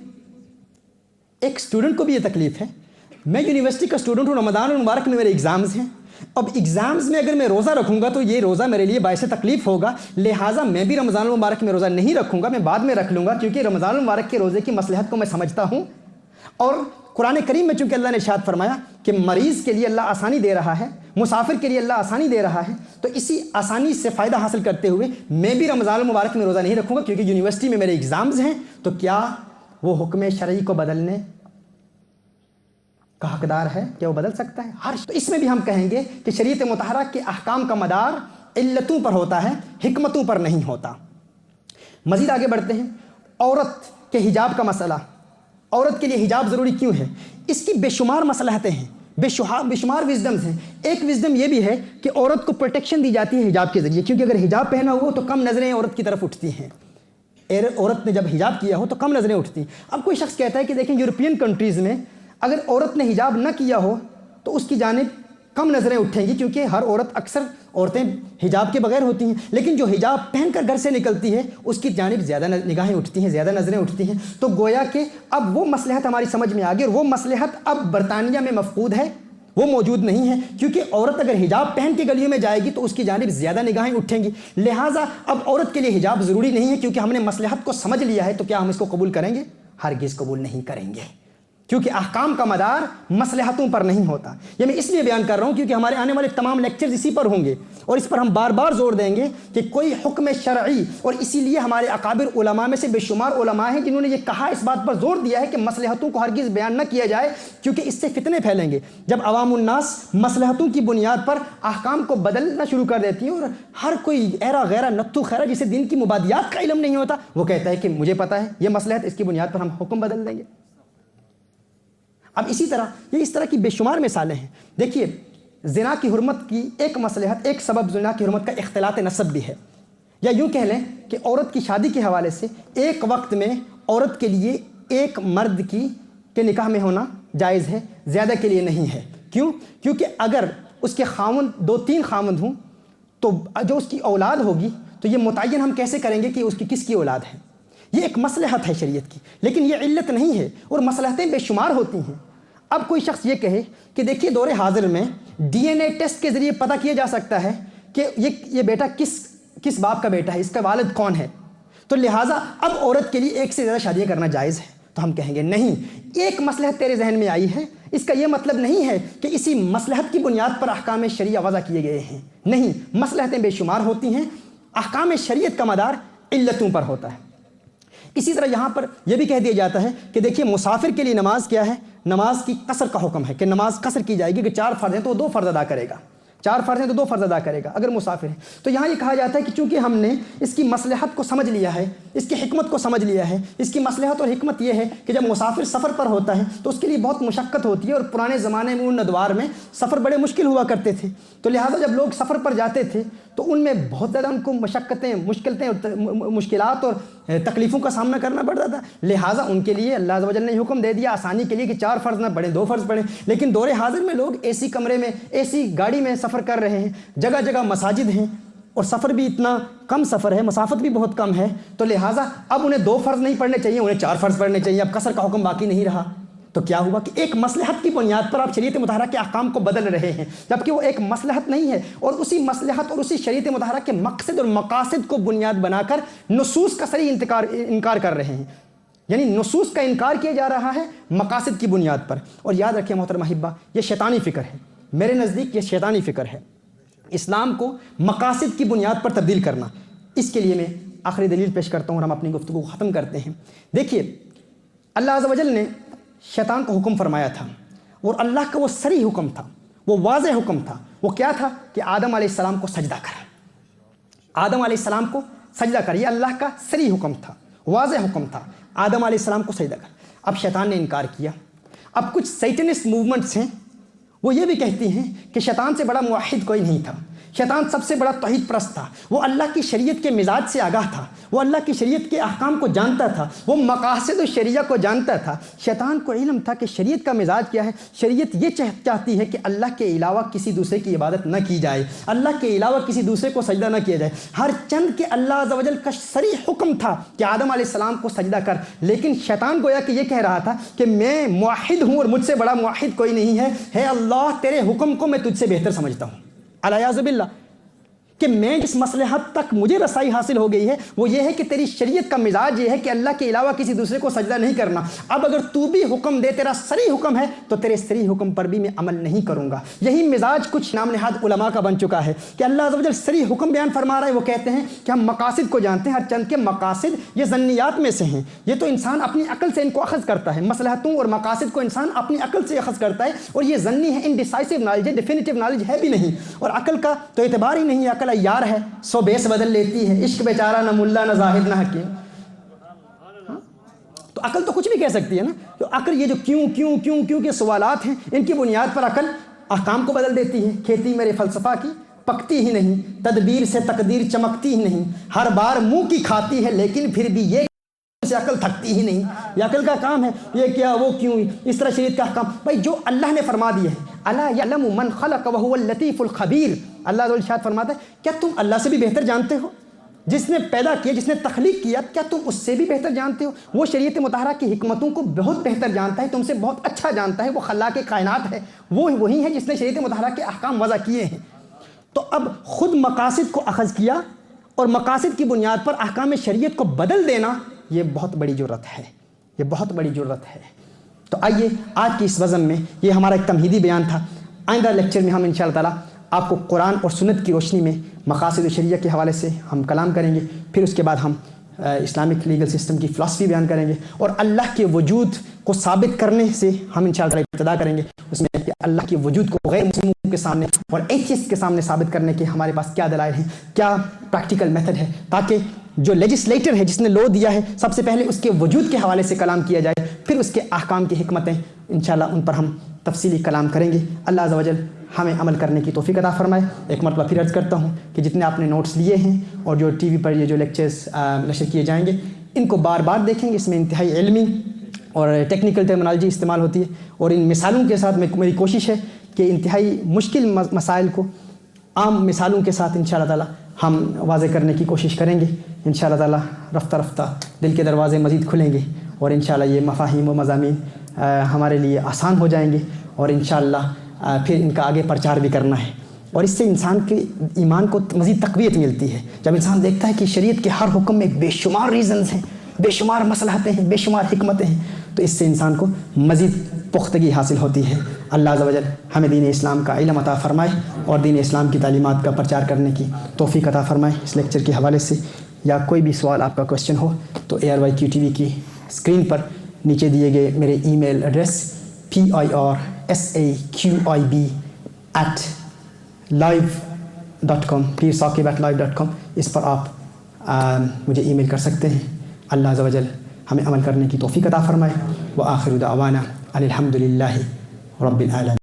ایک اسٹوڈنٹ کو بھی یہ تکلیف ہے، میں یونیورسٹی کا اسٹوڈنٹ ہوں، رمضان المبارک میں میرے ایگزامز ہیں، اب ایگزامز میں اگر میں روزہ رکھوں گا تو یہ روزہ میرے لیے باعث تکلیف ہوگا، لہٰذا میں بھی رمضان المبارک میں روزہ نہیں رکھوں گا، میں بعد میں رکھ لوں گا، کیونکہ رمضان المبارک کے روزے کی مصلحت کو میں سمجھتا ہوں۔ اور قرآن کریم میں چونکہ اللہ نے ارشاد فرمایا کہ مریض کے لیے اللہ آسانی دے رہا ہے، مسافر کے لیے اللہ آسانی دے رہا ہے، تو اسی آسانی سے فائدہ حاصل کرتے ہوئے میں بھی رمضان المبارک میں روزہ نہیں رکھوں گا کیونکہ یونیورسٹی میں میرے ایگزامز ہیں، تو کیا وہ حکم شرعی کو بدلنے کا حقدار ہے؟ کیا وہ بدل سکتا ہے؟ تو اس میں بھی ہم کہیں گے کہ شریعت مطہرہ کے احکام کا مدار علتوں پر ہوتا ہے، حکمتوں پر نہیں ہوتا۔ مزید آگے بڑھتے ہیں، عورت کے حجاب کا مسئلہ، عورت کے لیے حجاب ضروری کیوں ہے؟ اس کی بے شمار مصلحتیں ہیں، بے شمار وزڈمز ہیں۔ ایک وزڈم یہ بھی ہے کہ عورت کو پروٹیکشن دی جاتی ہے حجاب کے ذریعے، کیونکہ اگر حجاب پہنا ہو تو کم نظریں عورت کی طرف اٹھتی ہیں، عورت نے جب حجاب کیا ہو تو کم نظریں اٹھتی ہیں۔ اب کوئی شخص کہتا ہے کہ دیکھیں یورپین کنٹریز میں اگر عورت نے حجاب نہ کیا ہو تو اس کی جانب کم نظریں اٹھیں گی، کیونکہ ہر عورت اکثر عورتیں حجاب کے بغیر ہوتی ہیں، لیکن جو حجاب پہن کر گھر سے نکلتی ہے اس کی جانب زیادہ نگاہیں اٹھتی ہیں، زیادہ نظریں اٹھتی ہیں۔ تو گویا کہ اب وہ مصلحت ہماری سمجھ میں آ گئی، اور وہ مصلحت اب برطانیہ میں مفقود ہے، وہ موجود نہیں ہے، کیونکہ عورت اگر حجاب پہن کے گلیوں میں جائے گی تو اس کی جانب زیادہ نگاہیں اٹھیں گی، لہٰذا اب عورت کے لیے حجاب ضروری نہیں ہے، کیونکہ ہم نے مصلحت کو سمجھ لیا ہے۔ تو کیا ہم اس کو قبول کریں گے؟ ہرگز قبول نہیں کریں گے، کیونکہ احکام کا مدار مصلحتوں پر نہیں ہوتا۔ یہ میں اس لیے بیان کر رہا ہوں کیونکہ ہمارے آنے والے تمام لیکچرز اسی پر ہوں گے، اور اس پر ہم بار بار زور دیں گے کہ کوئی حکم شرعی، اور اسی لیے ہمارے اکابر علماء میں سے بے شمار علماء ہیں جنہوں نے یہ کہا، اس بات پر زور دیا ہے کہ مصلحتوں کو ہرگز بیان نہ کیا جائے، کیونکہ اس سے فتنے پھیلیں گے۔ جب عوام الناس مصلحتوں کی بنیاد پر احکام کو بدلنا شروع کر دیتی ہے، اور ہر کوئی ایرا غیرہ نتھو خیرہ جسے دین کی مبادیات کا علم نہیں ہوتا، وہ کہتا ہے کہ مجھے پتہ ہے یہ مصلحت، اس کی بنیاد پر ہم حکم بدل دیں گے۔ اب اسی طرح یہ اس طرح کی بے شمار مثالیں ہیں۔ دیکھیے، زنا کی حرمت کی ایک مصلحت، ایک سبب زنا کی حرمت کا اختلاط نسب بھی ہے، یا یوں کہہ لیں کہ عورت کی شادی کے حوالے سے ایک وقت میں عورت کے لیے ایک مرد کے نکاح میں ہونا جائز ہے، زیادہ کے لیے نہیں ہے۔ کیوں؟ کیونکہ اگر اس کے خاوند 2-3 خاوند ہوں تو جو اس کی اولاد ہوگی تو یہ متعین ہم کیسے کریں گے کہ اس کی کس کی اولاد ہے؟ یہ ایک مصلحت ہے شریعت کی، لیکن یہ علت نہیں ہے، اور مصلحتیں بے شمار ہوتی ہیں۔ اب کوئی شخص یہ کہے کہ دیکھیے دور حاضر میں ڈی این اے ٹیسٹ کے ذریعے پتہ کیا جا سکتا ہے کہ یہ بیٹا کس باپ کا بیٹا ہے، اس کا والد کون ہے، تو لہٰذا اب عورت کے لیے ایک سے زیادہ شادیاں کرنا جائز ہے۔ تو ہم کہیں گے نہیں، ایک مصلحت تیرے ذہن میں آئی ہے، اس کا یہ مطلب نہیں ہے کہ اسی مصلحت کی بنیاد پر احکام شریعہ وضع کیے گئے ہیں، نہیں، مصلحتیں بے شمار ہوتی ہیں، احکام شریعت کا مدار علتوں پر ہوتا ہے۔ اسی طرح یہاں پر یہ بھی کہہ دیا جاتا ہے کہ دیکھیے مسافر کے لیے نماز کیا ہے؟ نماز کی قصر کا حکم ہے کہ نماز قصر کی جائے گی، کہ 4 فرض ہیں تو وہ 2 فرض ادا کرے گا، 4 فرض ہیں تو 2 فرض ادا کرے گا اگر مسافر ہے۔ تو یہاں یہ کہا جاتا ہے کہ چونکہ ہم نے اس کی مصلحت کو سمجھ لیا ہے، اس کی حکمت کو سمجھ لیا ہے، اس کی مصلحت اور حکمت یہ ہے کہ جب مسافر سفر پر ہوتا ہے تو اس کے لیے بہت مشقت ہوتی ہے، اور پرانے زمانے میں ان ادوار میں سفر بڑے مشکل ہوا کرتے تھے، تو لہٰذا جب لوگ سفر پر جاتے تھے تو ان میں بہت زیادہ ان کو مشکلات اور تکلیفوں کا سامنا کرنا پڑتا تھا، لہٰذا ان کے لیے اللہ عز و جل نے حکم دے دیا آسانی کے لیے کہ 4 فرض نہ پڑھیں، 2 فرض پڑھیں۔ لیکن دور حاضر میں لوگ اے سی کمرے میں، اے سی گاڑی میں سفر کر رہے ہیں، جگہ جگہ مساجد ہیں، اور سفر بھی اتنا کم سفر ہے، مسافت بھی بہت کم ہے، تو لہٰذا اب انہیں 2 فرض نہیں پڑھنے چاہیے، انہیں 4 فرض پڑھنے چاہیے، اب قصر کا حکم باقی نہیں رہا۔ تو کیا ہوا کہ ایک مصلحت کی بنیاد پر آپ شریعت مطہرہ کے احکام کو بدل رہے ہیں، جبکہ وہ ایک مصلحت نہیں ہے، اور اسی مصلحت اور اسی شریعت مطہرہ کے مقصد اور مقاصد کو بنیاد بنا کر نصوص کا صریح انکار کر رہے ہیں، یعنی نصوص کا انکار کیا جا رہا ہے مقاصد کی بنیاد پر۔ اور یاد رکھیں محترم احبہ، یہ شیطانی فکر ہے، میرے نزدیک یہ شیطانی فکر ہے، اسلام کو مقاصد کی بنیاد پر تبدیل کرنا۔ اس کے لیے میں آخری دلیل پیش کرتا ہوں اور ہم اپنی گفتگو کو ختم کرتے ہیں۔ دیکھیے، اللہ عز و جل نے شیطان کو حکم فرمایا تھا، اور اللہ کا وہ صریح حکم تھا، وہ واضح حکم تھا، وہ کیا تھا کہ آدم علیہ السلام کو سجدہ کر، آدم علیہ السلام کو سجدہ کر، یہ اللہ کا صریح حکم تھا، واضح حکم تھا، آدم علیہ السلام کو سجدہ کر۔ اب شیطان نے انکار کیا۔ اب کچھ سیٹنسٹ موومنٹس ہیں، وہ یہ بھی کہتی ہیں کہ شیطان سے بڑا موحد کوئی نہیں تھا، شیطان سب سے بڑا توحید پرست تھا، وہ اللہ کی شریعت کے مزاج سے آگاہ تھا، وہ اللہ کی شریعت کے احکام کو جانتا تھا، وہ مقاصد و شریعہ کو جانتا تھا، شیطان کو علم تھا کہ شریعت کا مزاج کیا ہے، شریعت یہ چاہتی ہے کہ اللہ کے علاوہ کسی دوسرے کی عبادت نہ کی جائے، اللہ کے علاوہ کسی دوسرے کو سجدہ نہ کیا جائے، ہر چند کہ اللہ عز و جل کا صریح حکم تھا کہ آدم علیہ السلام کو سجدہ کر، لیکن شیطان گویا کہ یہ کہہ رہا تھا کہ میں موحد ہوں اور مجھ سے بڑا موحد کوئی نہیں ہے اللہ تیرے حکم کو میں تجھ سے بہتر سمجھتا ہوں، الیاذ باللہ، کہ میں جس مصلحت تک مجھے رسائی حاصل ہو گئی ہے وہ یہ ہے کہ تیری شریعت کا مزاج یہ ہے کہ اللہ کے علاوہ کسی دوسرے کو سجدہ نہیں کرنا، اب اگر تو بھی حکم دے، تیرا صریح حکم ہے، تو تیرے صریح حکم پر بھی میں عمل نہیں کروں گا۔ یہی مزاج کچھ نام نہاد علماء کا بن چکا ہے کہ اللہ عز و جل صریح حکم بیان فرما رہا ہے، وہ کہتے ہیں کہ ہم مقاصد کو جانتے ہیں، ہر چند کے مقاصد یہ ظنیات میں سے ہیں، یہ تو انسان اپنی عقل سے ان کو اخذ کرتا ہے، مصلحتوں اور مقاصد کو انسان اپنی عقل سے اخذ کرتا ہے، اور یہ ظنی ہے، انڈیسائسو نالج ہے، ڈیفینیٹو نالج ہے بھی نہیں، اور عقل کا تو اعتبار ہی نہیں ہے، عقل عیار ہے، 100 بیس بدل لیتی ہے، عشق بیچارہ نہ ملا نہ زاہد نہ حکیم، تو عقل تو کچھ بھی کہہ سکتی ہے نا، تو عقل یہ جو کیوں کے سوالات ہیں، ان کی بنیاد پر عقل احکام کو بدل دیتی ہے۔ کھیتی میرے فلسفہ کی پکتی ہی نہیں، تدبیر سے تقدیر چمکتی ہی نہیں، ہر بار منہ کی کھاتی ہے لیکن پھر بھی یہ سے عقل تھکتی ہی نہیں. یہ عقل کا کام ہے یہ کیا وہ کیوں اس طرح شریعت کا احکام. بھائی جو اللہ نے فرما دیا ہے, الا یعلم من خلق وهو اللطیف الخبیر, اللہ ارشاد فرماتا ہے کیا تم اللہ سے بھی بہتر جانتے ہو؟ جس نے پیدا کیا, جس نے تخلیق کیا, کیا تم اس سے بھی بہتر جانتے ہو؟ وہ شریعت مطہرہ کی حکمتوں کو بہت بہتر جانتا ہے, تم سے بہت اچھا جانتا ہے. وہ خلاق کائنات ہے, وہ وہی ہے جس نے شریعت مطہرہ کے احکام وضع کیے ہیں. تو اب خود مقاصد کو اخذ کیا اور مقاصد کی بنیاد پر احکام شریعت کو بدل دینا, یہ بہت بڑی جرأت ہے, یہ بہت بڑی جرأت ہے. تو آئیے آج کی اس وزن میں یہ ہمارا ایک تمہیدی بیان تھا. آئندہ لیکچر میں ہم انشاءاللہ تعالیٰ آپ کو قرآن اور سنت کی روشنی میں مقاصد شریعہ کے حوالے سے ہم کلام کریں گے. پھر اس کے بعد ہم اسلامک لیگل سسٹم کی فلاسفی بیان کریں گے, اور اللہ کے وجود کو ثابت کرنے سے ہم انشاءاللہ ابتدا کریں گے. اس میں کہ اللہ کے وجود کو غیر مسلموں کے سامنے اور ایتھیسٹ کے سامنے ثابت کرنے کے ہمارے پاس کیا دلائل ہیں, کیا پریکٹیکل میتھڈ ہے, تاکہ جو لیجسلیٹر ہے جس نے لو دیا ہے سب سے پہلے اس کے وجود کے حوالے سے کلام کیا جائے, پھر اس کے احکام کی حکمتیں انشاءاللہ ان پر ہم تفصیلی کلام کریں گے. اللہ عز و جل ہمیں عمل کرنے کی توفیق عطا فرمائے. ایک مرتبہ پھر عرض کرتا ہوں کہ جتنے آپ نے نوٹس لیے ہیں اور جو ٹی وی پر یہ جو لیکچرز نشر کیے جائیں گے ان کو بار بار دیکھیں گے. اس میں انتہائی علمی اور ٹیکنیکل ٹرمنالوجی استعمال ہوتی ہے, اور ان مثالوں کے ساتھ میری کوشش ہے کہ انتہائی مشکل مسائل کو عام مثالوں کے ساتھ انشاءاللہ تعالی ہم واضح کرنے کی کوشش کریں گے. انشاءاللہ تعالی رفتہ رفتہ دل کے دروازے مزید کھلیں گے, اور انشاءاللہ یہ مفاہیم و مضامین ہمارے لیے آسان ہو جائیں گے, اور انشاءاللہ پھر ان کا آگے پرچار بھی کرنا ہے. اور اس سے انسان کے ایمان کو مزید تقویت ملتی ہے. جب انسان دیکھتا ہے کہ شریعت کے ہر حکم میں بے شمار ریزنز ہیں, بے شمار مصلحتیں ہیں, بے شمار حکمتیں ہیں, تو اس سے انسان کو مزید پختگی حاصل ہوتی ہے. اللہ عز و جل ہمیں دین اسلام کا علم عطا فرمائے اور دین اسلام کی تعلیمات کا پرچار کرنے کی توفیق عطا فرمائے. اس لیکچر کے حوالے سے یا کوئی بھی سوال آپ کا کوشچن ہو تو ARYQ TV کی اسکرین پر نیچے دیے گئے میرے ای میل ایڈریس PIRSAQIB@live.com PIRSAQIB@live.com اس پر آپ مجھے ای میل کر سکتے ہیں. اللہ عز و جل ہمیں عمل کرنے کی توفیق عطا فرمائے. وآخر دعوانا الحمد للہ رب العالمین.